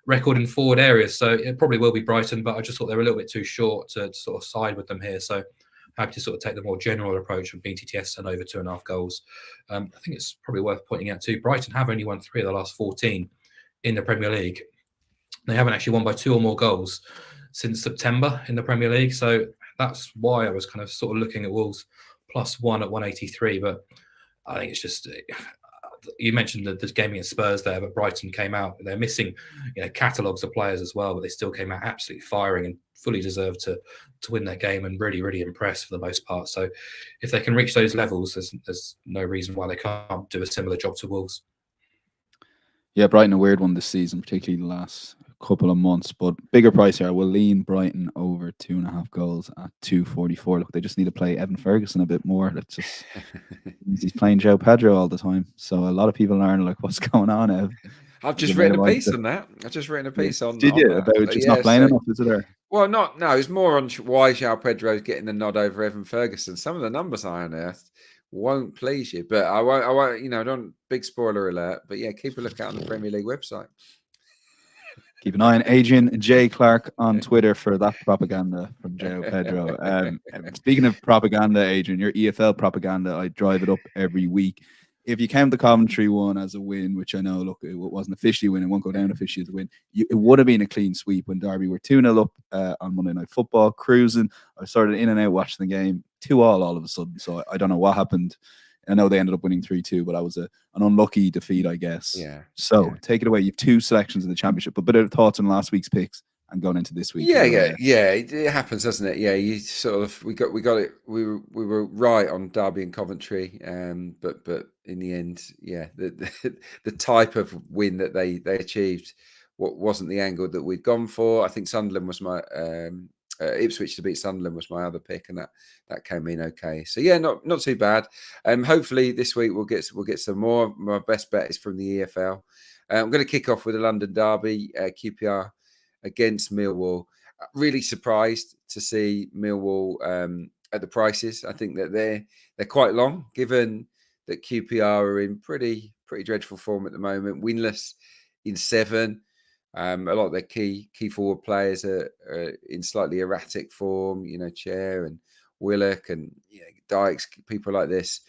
[SPEAKER 2] record in forward areas. So it probably will be Brighton, but I just thought they were a little bit too short to sort of side with them here. So happy to sort of take the more general approach of BTTS and over 2.5 goals. I think it's probably worth pointing out too, Brighton have only won 3 of the last 14 in the Premier League. They haven't actually won by 2 or more goals since September in the Premier League. So that's why I was kind of sort of looking at Wolves +1 at 183, but I think it's just, you mentioned the game against Spurs there, but Brighton came out, they're missing catalogues of players as well, but they still came out absolutely firing and fully deserved to win that game and really, really impress for the most part. So if they can reach those levels, there's no reason why they can't do a similar job to Wolves.
[SPEAKER 1] Yeah, Brighton a weird one this season, particularly the last couple of months, but bigger price here. I will lean Brighton over 2.5 goals at 244. Look, they just need to play Evan Ferguson a bit more. That's just he's playing João Pedro all the time. So a lot of people aren't like, what's going on, Ev?
[SPEAKER 3] I've just written a piece on that. I've just written a piece on.
[SPEAKER 1] Did you about just not playing enough? Is it there?
[SPEAKER 3] Well, no. It's more on why João Pedro is getting the nod over Evan Ferguson. Some of the numbers I unearthed won't please you, but I won't. Don't big spoiler alert. But yeah, keep a lookout on the Premier League website.
[SPEAKER 1] Keep an eye on Adrian J. Clarke on Twitter for that propaganda from João Pedro. Speaking of propaganda, Adrian, your EFL propaganda, I drive it up every week. If you count the Coventry one as a win, which I know, look, it wasn't officially a win, it won't go down officially as a win, it would have been a clean sweep when Derby were 2-0 up on Monday Night Football, cruising. I started in and out watching the game, 2-2 all of a sudden. So I don't know what happened. I know they ended up winning 3-2, but that was an unlucky defeat, I guess.
[SPEAKER 3] Yeah.
[SPEAKER 1] So take it away. You have 2 selections in the championship, but a bit of thoughts on last week's picks and going into this week.
[SPEAKER 3] Yeah. It happens, doesn't it? Yeah, you sort of we got it. We were right on Derby and Coventry, but in the end, yeah, the type of win that they achieved wasn't the angle that we'd gone for. I think Sunderland was my Ipswich to beat Sunderland was my other pick, and that came in okay. So yeah, not too bad. Hopefully this week we'll get some more. My best bet is from the EFL. I'm going to kick off with a London derby, QPR against Millwall. Really surprised to see Millwall at the prices. I think that they're quite long, given that QPR are in pretty dreadful form at the moment. Winless in 7. A lot of their key forward players are in slightly erratic form. Chair and Willock and Dykes, people like this.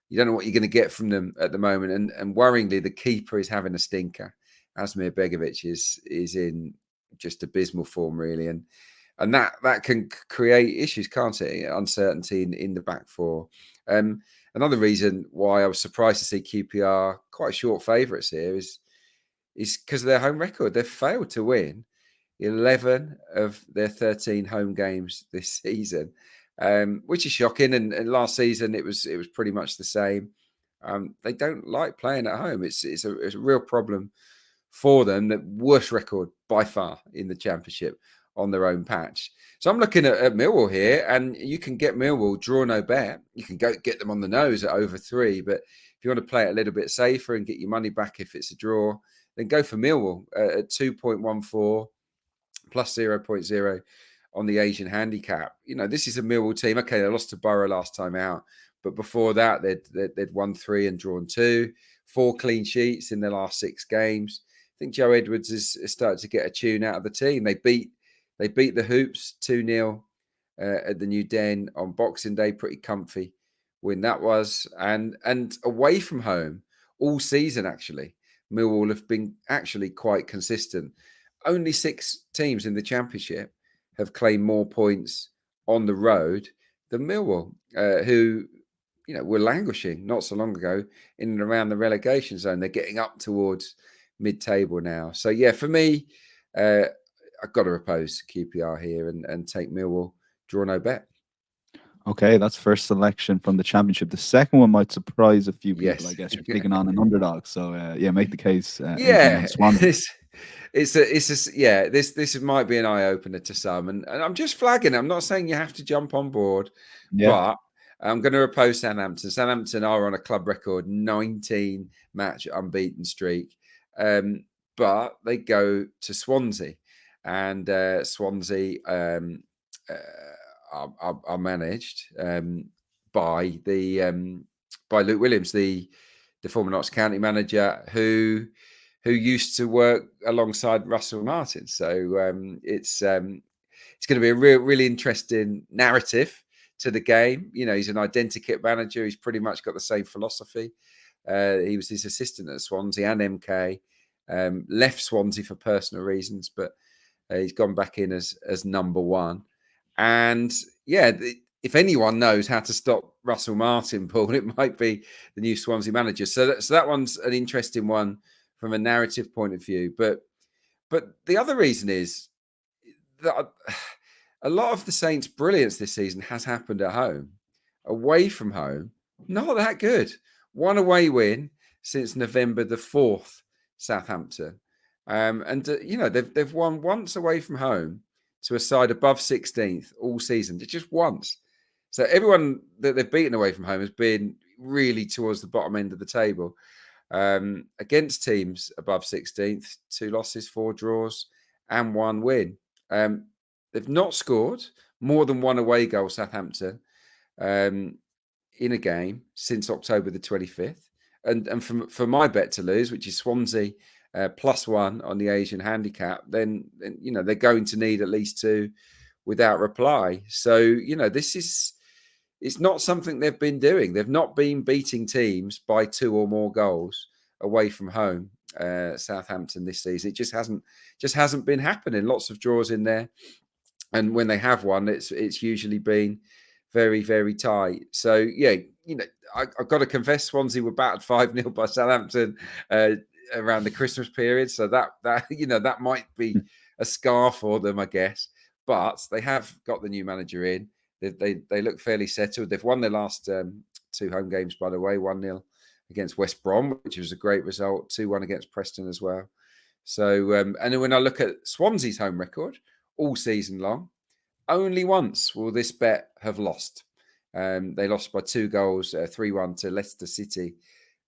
[SPEAKER 3] You don't know what you're going to get from them at the moment. And worryingly, the keeper is having a stinker. Asmir Begovic is in just abysmal form, really, and that can create issues, can't it? Uncertainty in the back four. Another reason why I was surprised to see QPR quite short favourites here is because of their home record. They've failed to win 11 of their 13 home games this season, which is shocking. And last season it was pretty much the same. They don't like playing at home. It's a real problem for them. The worst record by far in the Championship on their own patch. So I'm looking at Millwall here, and you can get Millwall draw no bet. You can go get them on the nose at over 3, but if you want to play it a little bit safer and get your money back if it's a draw, then go for Millwall at 2.14 plus 0.0 on the Asian handicap. This is a Millwall team. Okay, they lost to Borough last time out, but before that, they'd won 3 and drawn 2, 4 clean sheets in their last 6 games. I think Joe Edwards has started to get a tune out of the team. They beat the Hoops 2-0 at the New Den on Boxing Day. Pretty comfy win that was, and away from home all season actually. Millwall have been actually quite consistent. Only 6 teams in the Championship have claimed more points on the road than Millwall, who were languishing not so long ago in and around the relegation zone. They're getting up towards mid-table now. So yeah, for me, I've got to oppose QPR here and take Millwall draw no bet.
[SPEAKER 1] Okay, that's first selection from the championship. The second one might surprise a few people.
[SPEAKER 3] Yes.
[SPEAKER 1] I guess you're taking on an underdog. So yeah, make the case. Adrian,
[SPEAKER 3] Yeah,
[SPEAKER 1] on Swansea.
[SPEAKER 3] this might be an eye opener to some, and I'm just flagging. I'm not saying you have to jump on board, but I'm going to oppose Southampton. Southampton are on a club record 19 match unbeaten streak, but they go to Swansea, and Swansea are managed by Luke Williams, the former Notts County manager who used to work alongside Russell Martin. So it's going to be a really interesting narrative to the game. You know, he's an identikit manager. He's pretty much got the same philosophy. He was his assistant at Swansea and MK. Left Swansea for personal reasons, but he's gone back in as number one. And yeah, if anyone knows how to stop Russell Martin, Paul, it might be the new Swansea manager. So that one's an interesting one from a narrative point of view. But the other reason is that a lot of the Saints' brilliance this season has happened at home. Away from home, not that good. One away win since November the 4th, Southampton. You know, they've won once away from home to a side above 16th all season, just once. So everyone that they've beaten away from home has been really towards the bottom end of the table. Against teams above 16th, 2 losses, 4 draws, and 1 win. They've not scored more than 1 away goal, Southampton, in a game since October the 25th. And for my bet to lose, which is Swansea +1 on the Asian handicap, then you know they're going to need at least 2 without reply. So you know it's not something they've been doing. They've not been beating teams by 2 or more goals away from home. Southampton this season, it just hasn't been happening. Lots of draws in there, and when they have won, it's usually been very, very tight. So yeah, you know, I've got to confess, Swansea were battered 5-0 by Southampton around the Christmas period. So that you know that might be a scar for them, I guess. But they have got the new manager in. They look fairly settled. They've won their last 2 home games, by the way, 1-0 against West Brom, which was a great result, 2-1 against Preston as well. So, and then when I look at Swansea's home record all season long, only once will this bet have lost. They lost by 2 goals, 3-1 to Leicester City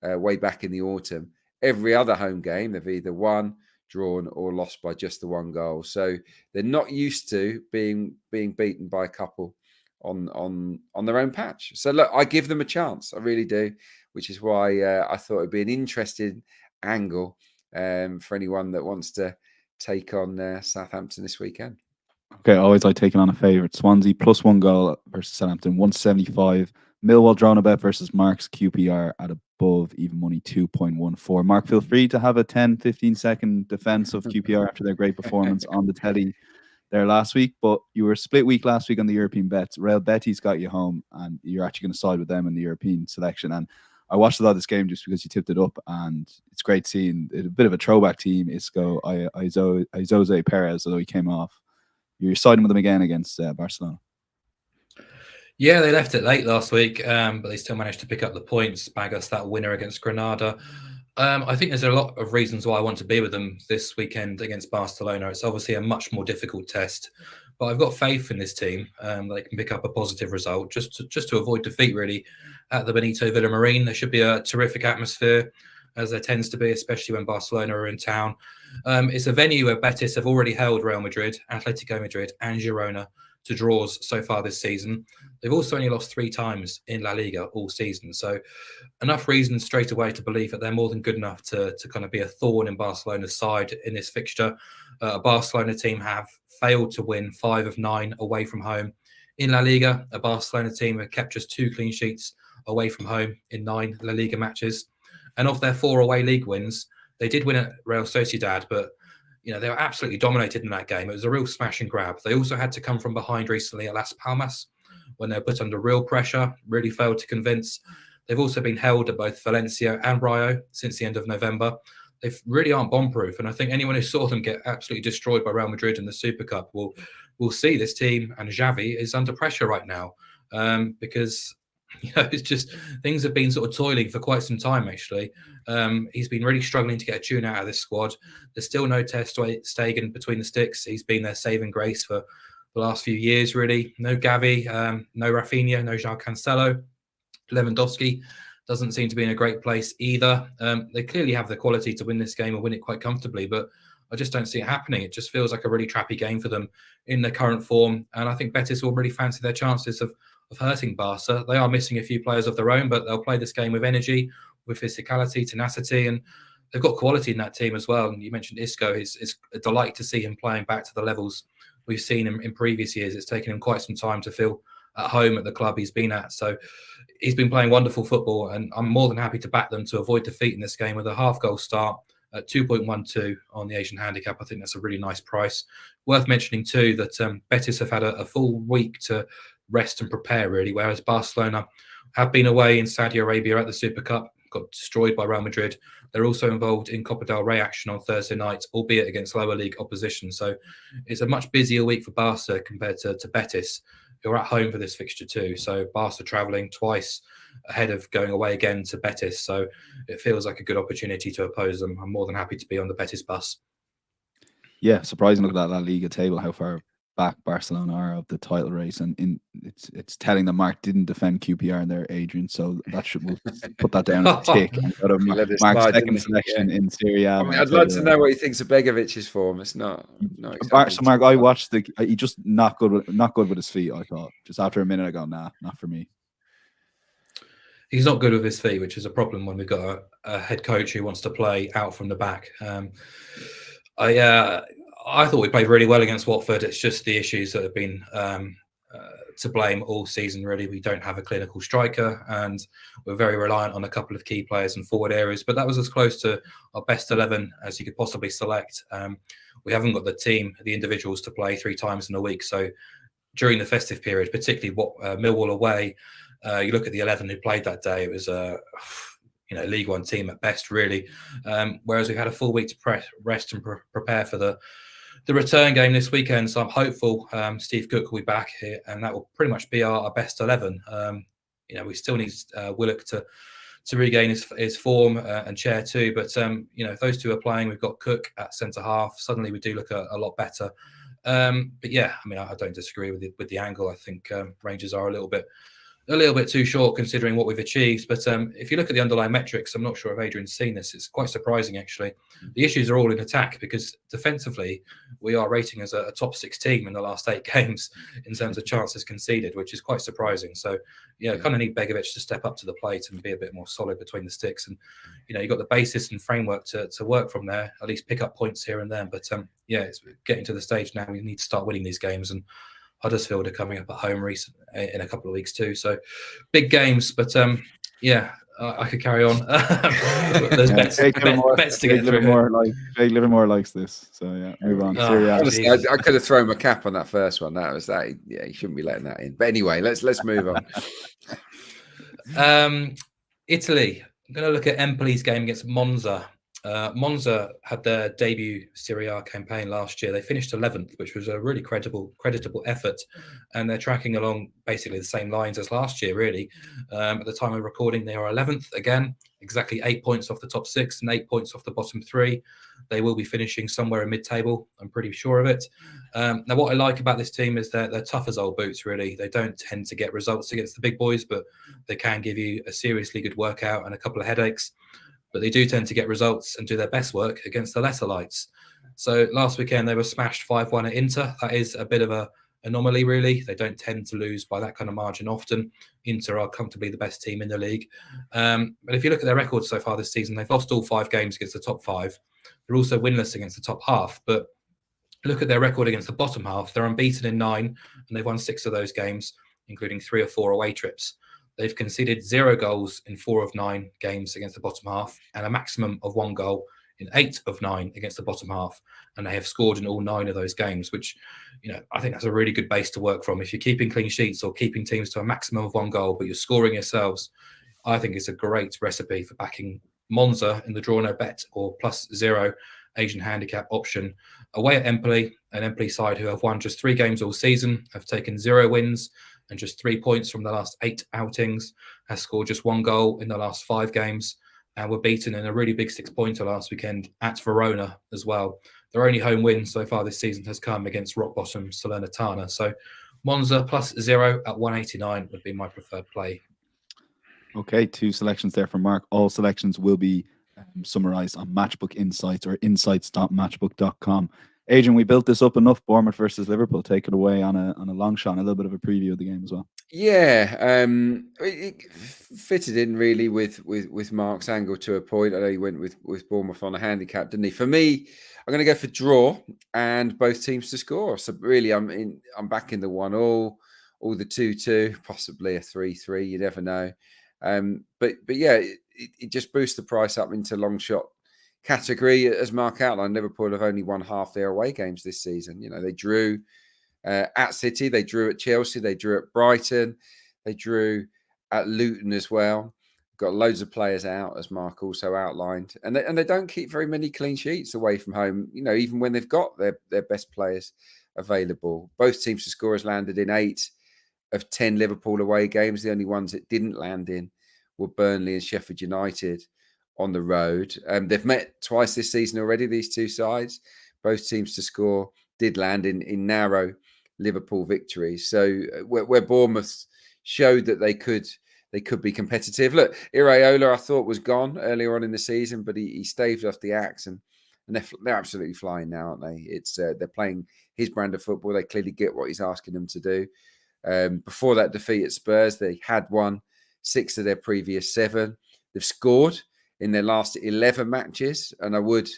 [SPEAKER 3] way back in the autumn. Every other home game, they've either won, drawn, or lost by just the 1 goal. So they're not used to being beaten by a couple on their own patch. So look, I give them a chance. I really do, which is why I thought it'd be an interesting angle for anyone that wants to take on Southampton this weekend.
[SPEAKER 1] Okay, always like taking on a favourite. Swansea +1 goal versus Southampton, 175. Millwall drawn a bet versus Mark's QPR at above even money, 2.14. Mark, feel free to have a 10-15 second defense of QPR after their great performance on the telly there last week. But you were split week last week on the European bets. Real Betis got you home, and you're actually going to side with them in the European selection. And I watched a lot of this game just because you tipped it up, and it's great seeing a bit of a throwback team. Isco, Jose Perez, although he came off. You're siding with them again against Barcelona.
[SPEAKER 2] Yeah, they left it late last week, but they still managed to pick up the points, bag us that winner against Granada. I think there's a lot of reasons why I want to be with them this weekend against Barcelona. It's obviously a much more difficult test, but I've got faith in this team. They can pick up a positive result just to avoid defeat, really, at the Benito Villamarín. There should be a terrific atmosphere, as there tends to be, especially when Barcelona are in town. It's a venue where Betis have already held Real Madrid, Atletico Madrid, and Girona to draws so far this season. They've also only lost 3 times in La Liga all season. So enough reasons straight away to believe that they're more than good enough to kind of be a thorn in Barcelona's side in this fixture. A Barcelona team have failed to win 5 of 9 away from home in La Liga. A Barcelona team have kept just 2 clean sheets away from home in 9 La Liga matches. And of their 4 away league wins, they did win at Real Sociedad, but you know, they were absolutely dominated in that game. It was a real smash and grab. They also had to come from behind recently at Las Palmas when they were put under real pressure, really failed to convince. They've also been held at both Valencia and Rayo since the end of November. they really aren't bomb-proof. And I think anyone who saw them get absolutely destroyed by Real Madrid in the Super Cup will see this team, and Xavi is under pressure right now, because it's just things have been sort of toiling for quite some time, actually. He's been really struggling to get a tune out of this squad. There's still no Ter Stegen between the sticks. He's been their saving grace for the last few years, really. No Gavi, no Rafinha, no João Cancelo. Lewandowski doesn't seem to be in a great place either. They clearly have the quality to win this game and win it quite comfortably, but I just don't see it happening. It just feels like a really trappy game for them in their current form. And I think Betis will really fancy their chances of hurting Barca. They are missing a few players of their own, but they'll play this game with energy, with physicality, tenacity, and they've got quality in that team as well. And you mentioned Isco. It's a delight to see him playing back to the levels we've seen him in previous years. It's taken him quite some time to feel at home at the club he's been at. So he's been playing wonderful football, and I'm more than happy to back them to avoid defeat in this game with a half-goal start at 2.12 on the Asian handicap. I think that's a really nice price. Worth mentioning too that Betis have had a full week to rest and prepare, really, whereas Barcelona have been away in Saudi Arabia at the Super Cup, got destroyed by Real Madrid. They're also involved in Copa del Rey action on Thursday night, albeit against lower league opposition. So it's a much busier week for Barca compared to Betis, who are at home for this fixture too. So Barca travelling twice ahead of going away again to Betis. So it feels like a good opportunity to oppose them. I'm more than happy to be on the Betis bus.
[SPEAKER 1] Yeah, surprising. Look at that La Liga table, how far back Barcelona are of the title race, and it's telling that Mark didn't defend QPR in there, Adrian. So that we'll put that down as a tick. And got Mark's second selection in Serie A.
[SPEAKER 3] I mean, I'd like to know what he thinks of Begovic's form. It's not exactly.
[SPEAKER 1] So Mark, I watched he just not good with his feet. I thought just after a minute, I go, nah, not for me.
[SPEAKER 2] He's not good with his feet, which is a problem when we've got a head coach who wants to play out from the back. I thought we played really well against Watford. It's just the issues that have been to blame all season, really. We don't have a clinical striker, and we're very reliant on a couple of key players in forward areas. But that was as close to our best 11 as you could possibly select. We haven't got the individuals to play 3 times in a week. So during the festive period, particularly Millwall away, you look at the 11 who played that day, it was a League One team at best, really. Whereas we had a full week to rest and prepare for the return game this weekend. So I'm hopeful Steve Cook will be back here, and that will pretty much be our best 11. We still need Willock to regain his form and Chair too. But if those two are playing, we've got Cook at centre half. Suddenly we do look a lot better. But yeah, I mean, I don't disagree with the angle. I think Rangers are a little bit too short considering what we've achieved. But if you look at the underlying metrics, I'm not sure if Adrian's seen this. It's quite surprising, actually. The issues are all in attack, because defensively, we are rating as a top 6 team in the last 8 games in terms of chances conceded, which is quite surprising. So, kind of need Begovic to step up to the plate and be a bit more solid between the sticks. And, you've got the basis and framework to work from there, at least pick up points here and there. But, it's getting to the stage now we need to start winning these games. And Huddersfield are coming up at home in a couple of weeks too. So big games, but I could carry on. There's bets to get through.
[SPEAKER 1] Jake Livermore likes this. So yeah, move on.
[SPEAKER 3] Honestly, I could have thrown my cap on that first one. That was that. Yeah, you shouldn't be letting that in. But anyway, let's move
[SPEAKER 2] on. Italy. I'm going to look at Empoli's game against Monza. Monza had their debut Serie A campaign last year. They finished 11th, which was a really creditable effort, and they're tracking along basically the same lines as last year, really. At the time of recording, they are 11th again, exactly 8 points off the top 6 and 8 points off the bottom 3. They will be finishing somewhere in mid-table, I'm pretty sure of it. Now, what I like about this team is they're tough as old boots, really. They don't tend to get results against the big boys, but they can give you a seriously good workout and a couple of headaches. But they do tend to get results and do their best work against the lesser lights. So last weekend, they were smashed 5-1 at Inter. That is a bit of an anomaly, really. They don't tend to lose by that kind of margin often. Inter are comfortably the best team in the league. But if you look at their records so far this season, they've lost all 5 games against the top 5. They're also winless against the top half. But look at their record against the bottom half. They're unbeaten in 9, and they've won 6 of those games, including 3 or 4 away trips. They've conceded 0 goals in 4 of 9 games against the bottom half, and a maximum of 1 goal in 8 of 9 against the bottom half. And they have scored in all 9 of those games, which, I think that's a really good base to work from. If you're keeping clean sheets or keeping teams to a maximum of 1 goal, but you're scoring yourselves, I think it's a great recipe for backing Monza in the draw no bet or +0 Asian handicap option. Away at Empoli, an Empoli side who have won just 3 games all season, have taken 0 wins and just 3 points from the last 8 outings, has scored just 1 goal in the last 5 games, and were beaten in a really big 6-pointer last weekend at Verona as well. Their only home win so far this season has come against rock bottom Salernitana. So Monza +0 at 189 would be my preferred play.
[SPEAKER 1] Okay, 2 selections there from Mark. All selections will be summarized on Matchbook Insights or insights.matchbook.com. Adrian, we built this up enough. Bournemouth versus Liverpool. Take it away on a long shot and a little bit of a preview of the game as well.
[SPEAKER 3] Yeah, it fitted in really with Mark's angle to a point. I know he went with Bournemouth on a handicap, didn't he? For me, I'm going to go for draw and both teams to score. So really, I'm back in the 1-1, or the 2-2, possibly a 3-3. You never know. But yeah, it just boosts the price up into long shot category. As Mark outlined, Liverpool have only won half their away games this season. You know, they drew at City, they drew at Chelsea, they drew at Brighton, they drew at Luton as well. Got loads of players out, as Mark also outlined, and they don't keep very many clean sheets away from home. You know, even when they've got their best players available. Both teams to score has landed in 8 of 10 Liverpool away games. The only ones it didn't land in were Burnley and Sheffield United on the road. They've met twice this season already, these two sides. Both teams to score did land in narrow Liverpool victories. So where Bournemouth showed that they could be competitive. Look, Iraola I thought was gone earlier on in the season, but he staved off the axe, and they're absolutely flying now, aren't they? It's they're playing his brand of football. They clearly get what he's asking them to do. Before that defeat at Spurs, they had won 6 of their previous 7. They've scored in their last 11 matches, and I would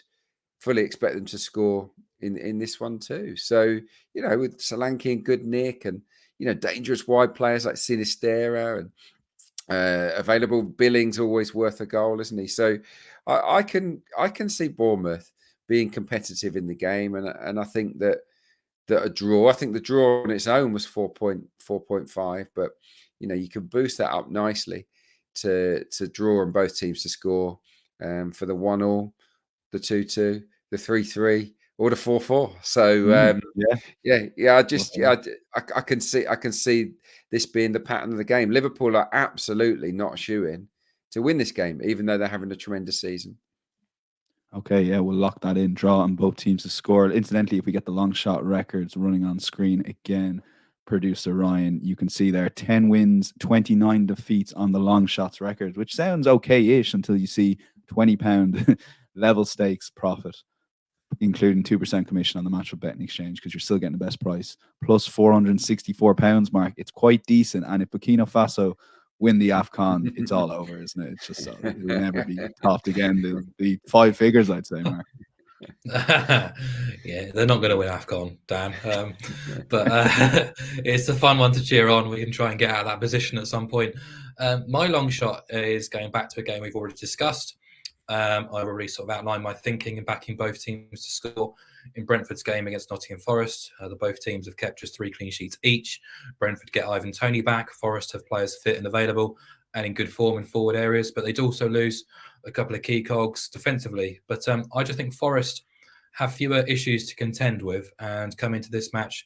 [SPEAKER 3] fully expect them to score in this one too. So, you know, with Solanke and good nick, and, you know, dangerous wide players like Sinistera, and available, Billings always worth a goal, isn't he? So I can see Bournemouth being competitive in the game, and I think that a draw. I think the draw on its own was 4.5, but you know, you can boost that up nicely to draw on both teams to score, for the 1-1, the 2-2, the 3-3, or the 4-4. So I can see this being the pattern of the game. Liverpool are absolutely not a shoo-in to win this game, even though they're having a tremendous season.
[SPEAKER 1] Okay, yeah, we'll lock that in. Draw on both teams to score. Incidentally, if we get the long shot records running on screen again, producer Ryan, you can see there 10 wins, 29 defeats on the long shots record, which sounds okay-ish until you see £20 level stakes profit, including 2% commission on the match with betting exchange, because you're still getting the best price, plus £464, Mark. It's quite decent. And if Burkina Faso win the AFCON, it's all over, isn't it? It's just so it'll never be topped again. They'll be 5 figures, I'd say, Mark.
[SPEAKER 2] Yeah, they're not going to win AFCON, Dan. But it's a fun one to cheer on. We can try and get out of that position at some point. My long shot is going back to a game we've already discussed. I've already sort of outlined my thinking in backing both teams to score in Brentford's game against Nottingham Forest. The both teams have kept just 3 clean sheets each. Brentford get Ivan Toney back. Forest have players fit and available and in good form in forward areas, but they'd also lose a couple of key cogs defensively. But I just think Forest have fewer issues to contend with and come into this match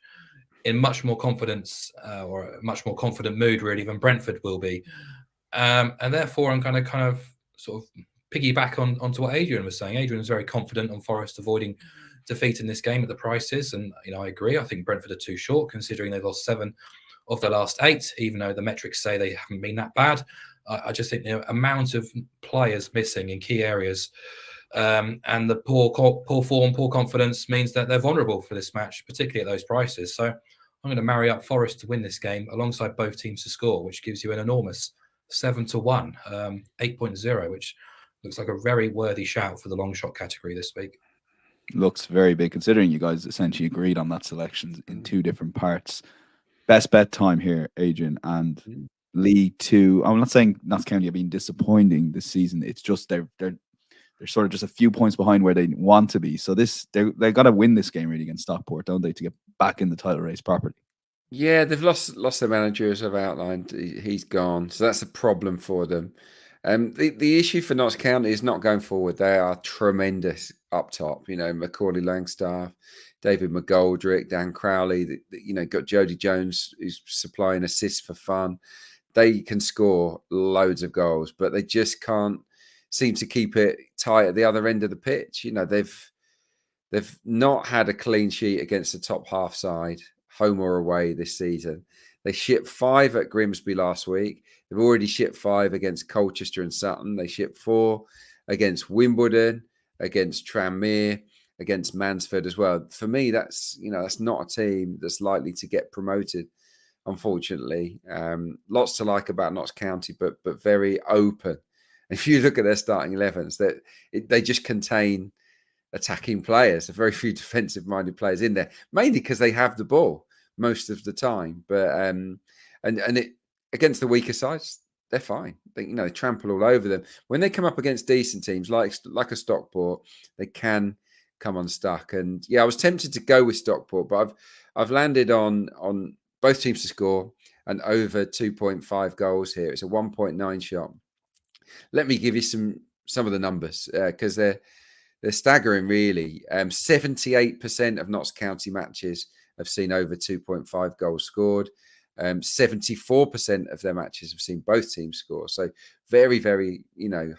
[SPEAKER 2] in much more confidence, or a much more confident mood, really, than Brentford will be. And therefore, I'm going to kind of sort of piggyback onto what Adrian was saying. Adrian was very confident on Forest avoiding defeat in this game at the prices, and you know, I agree. I think Brentford are too short, considering they've lost 7 of their last 8, even though the metrics say they haven't been that bad. I just think the amount of players missing in key areas, and the poor form, poor confidence means that they're vulnerable for this match, particularly at those prices. So I'm going to marry up Forest to win this game alongside both teams to score, which gives you an enormous 7-1, 8.0, which looks like a very worthy shout for the long shot category this week.
[SPEAKER 1] Looks very big, considering you guys essentially agreed on that selection in 2 different parts. Best bet time here, Adrian, and League 2. I'm not saying Notts County have been disappointing this season. It's just they're sort of just a few points behind where they want to be. So they got to win this game really against Stockport, don't they, to get back in the title race properly?
[SPEAKER 3] Yeah, they've lost their manager, as I've outlined. He's gone, so that's a problem for them. The issue for Notts County is not going forward. They are tremendous up top. Macaulay Langstaff, David McGoldrick, Dan Crowley. Got Jody Jones, who's supplying assists for fun. They can score loads of goals, but they just can't seem to keep it tight at the other end of the pitch. They've not had a clean sheet against the top half side, home or away, this season. They shipped 5 at Grimsby last week. They've already shipped 5 against Colchester and Sutton. They shipped 4 against Wimbledon, against Tranmere, against Mansfield as well. For me, that's not a team that's likely to get promoted, unfortunately. Lots to like about Notts County, but very open. If you look at their starting 11s, they just contain attacking players. There are very few defensive-minded players in there, mainly because they have the ball most of the time. But against the weaker sides, they're fine. They trample all over them. When they come up against decent teams like a Stockport, they can come unstuck. And yeah, I was tempted to go with Stockport, but I've landed on both teams to score and over 2.5 goals here. It's a 1.9 shot. Let me give you some of the numbers because they're staggering, really. 78% of Notts County matches have seen over 2.5 goals scored. 74% of their matches have seen both teams score. So very, very,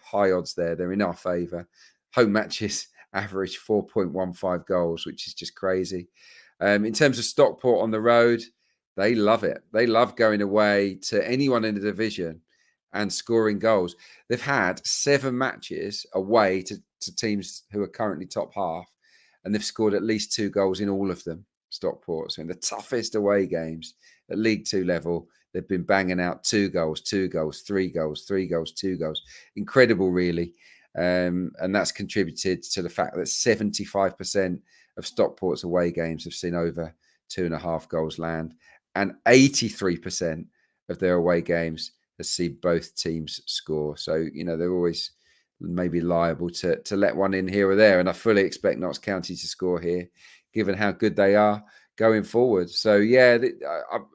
[SPEAKER 3] high odds there. They're in our favour. Home matches average 4.15 goals, which is just crazy. In terms of Stockport on the road, they love it. They love going away to anyone in the division and scoring goals. They've had 7 matches away to teams who are currently top half, and they've scored at least 2 goals in all of them, Stockport. So in the toughest away games at League 2 level, they've been banging out 2 goals, 2 goals, 3 goals, 3 goals, 2 goals. Incredible, really. And that's contributed to the fact that 75% of Stockport's away games have seen over 2.5 goals land, and 83% of their away games have seen both teams score. So, they're always maybe liable to let one in here or there. And I fully expect Notts County to score here, given how good they are going forward. So, yeah,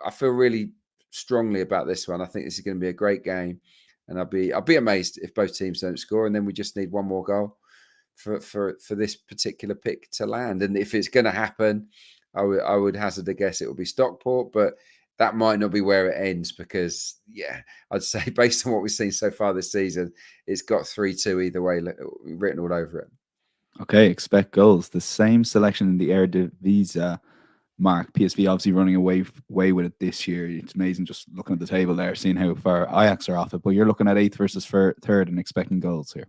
[SPEAKER 3] I feel really strongly about this one. I think this is going to be a great game. And I'll be amazed if both teams don't score. And then we just need one more goal for this particular pick to land. And if it's going to happen, I would hazard a guess it will be Stockport, but that might not be where it ends because, yeah, I'd say based on what we've seen so far this season, it's got 3-2 either way written all over it.
[SPEAKER 1] Okay, expect goals. The same selection in the Eredivisie, Mark. PSV obviously running away with it this year. It's amazing just looking at the table there, seeing how far Ajax are off it. But you're looking at 8th versus 3rd and expecting goals here.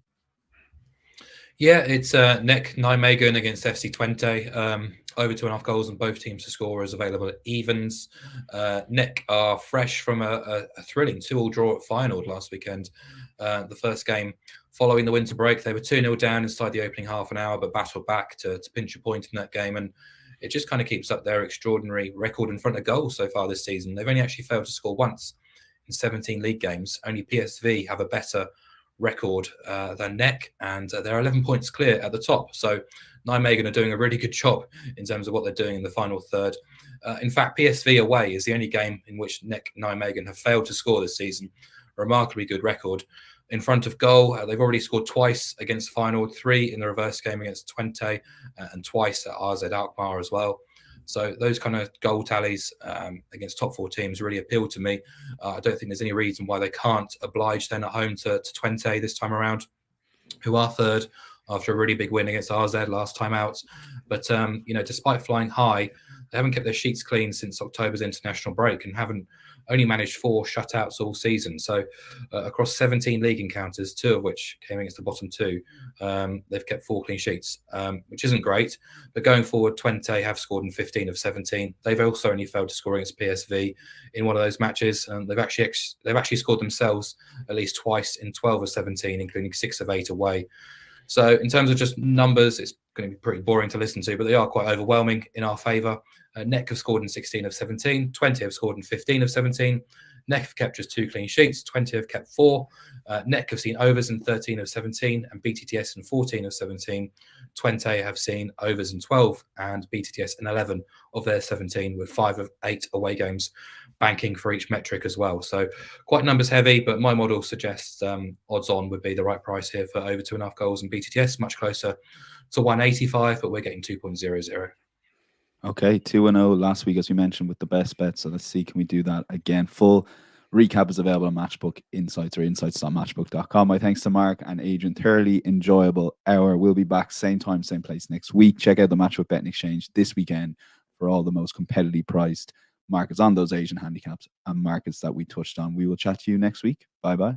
[SPEAKER 2] Yeah, it's Nek Nijmegen against FC Twente. Over 2.5 goals and both teams to score is available at evens. Nek are fresh from a thrilling 2-2 draw at Feyenoord last weekend. The first game following the winter break, they were 2-0 down inside the opening half an hour, but battled back to pinch a point in that game. And it just kind of keeps up their extraordinary record in front of goals so far this season. They've only actually failed to score once in 17 league games. Only PSV have a better record than Nek, and they're 11 points clear at the top. So Nijmegen are doing a really good job in terms of what they're doing in the final third. In fact, PSV away is the only game in which Nek Nijmegen have failed to score this season. A remarkably good record. In front of goal, they've already scored twice against Feyenoord, 3 in the reverse game against Twente, and twice at AZ Alkmaar as well. So those kind of goal tallies against top 4 teams really appeal to me. I don't think there's any reason why they can't oblige then at home to Twente this time around, who are 3rd after a really big win against AZ last time out. But, despite flying high, they haven't kept their sheets clean since October's international break and haven't only managed 4 shutouts all season. So across 17 league encounters, 2 of which came against the bottom 2, they've kept 4 clean sheets, which isn't great. But going forward, Twente have scored in 15 of 17. They've also only failed to score against PSV in one of those matches. They've actually scored themselves at least twice in 12 of 17, including 6 of 8 away. So in terms of just numbers, it's going to be pretty boring to listen to, but they are quite overwhelming in our favour. Nek have scored in 16 of 17. Twente have scored in 15 of 17. Nek have kept just 2 clean sheets. Twente have kept 4. Neck have seen overs in 13 of 17 and BTTS in 14 of 17. Twente have seen overs in 12 and BTTS in 11 of their 17, with 5 of 8 away games banking for each metric as well. So quite numbers heavy, but my model suggests odds on would be the right price here for over 2.5 goals in BTTS, much closer to 185, but we're getting 2.00.
[SPEAKER 1] Okay, 2-0 last week, as we mentioned, with the best bet. So let's see, can we do that again? Full recap is available on Matchbook Insights or insights.matchbook.com. My thanks to Mark and Adrian. Thoroughly enjoyable hour. We'll be back same time, same place next week. Check out the Matchbook Betting Exchange this weekend for all the most competitively priced markets on those Asian handicaps and markets that we touched on. We will chat to you next week. Bye-bye.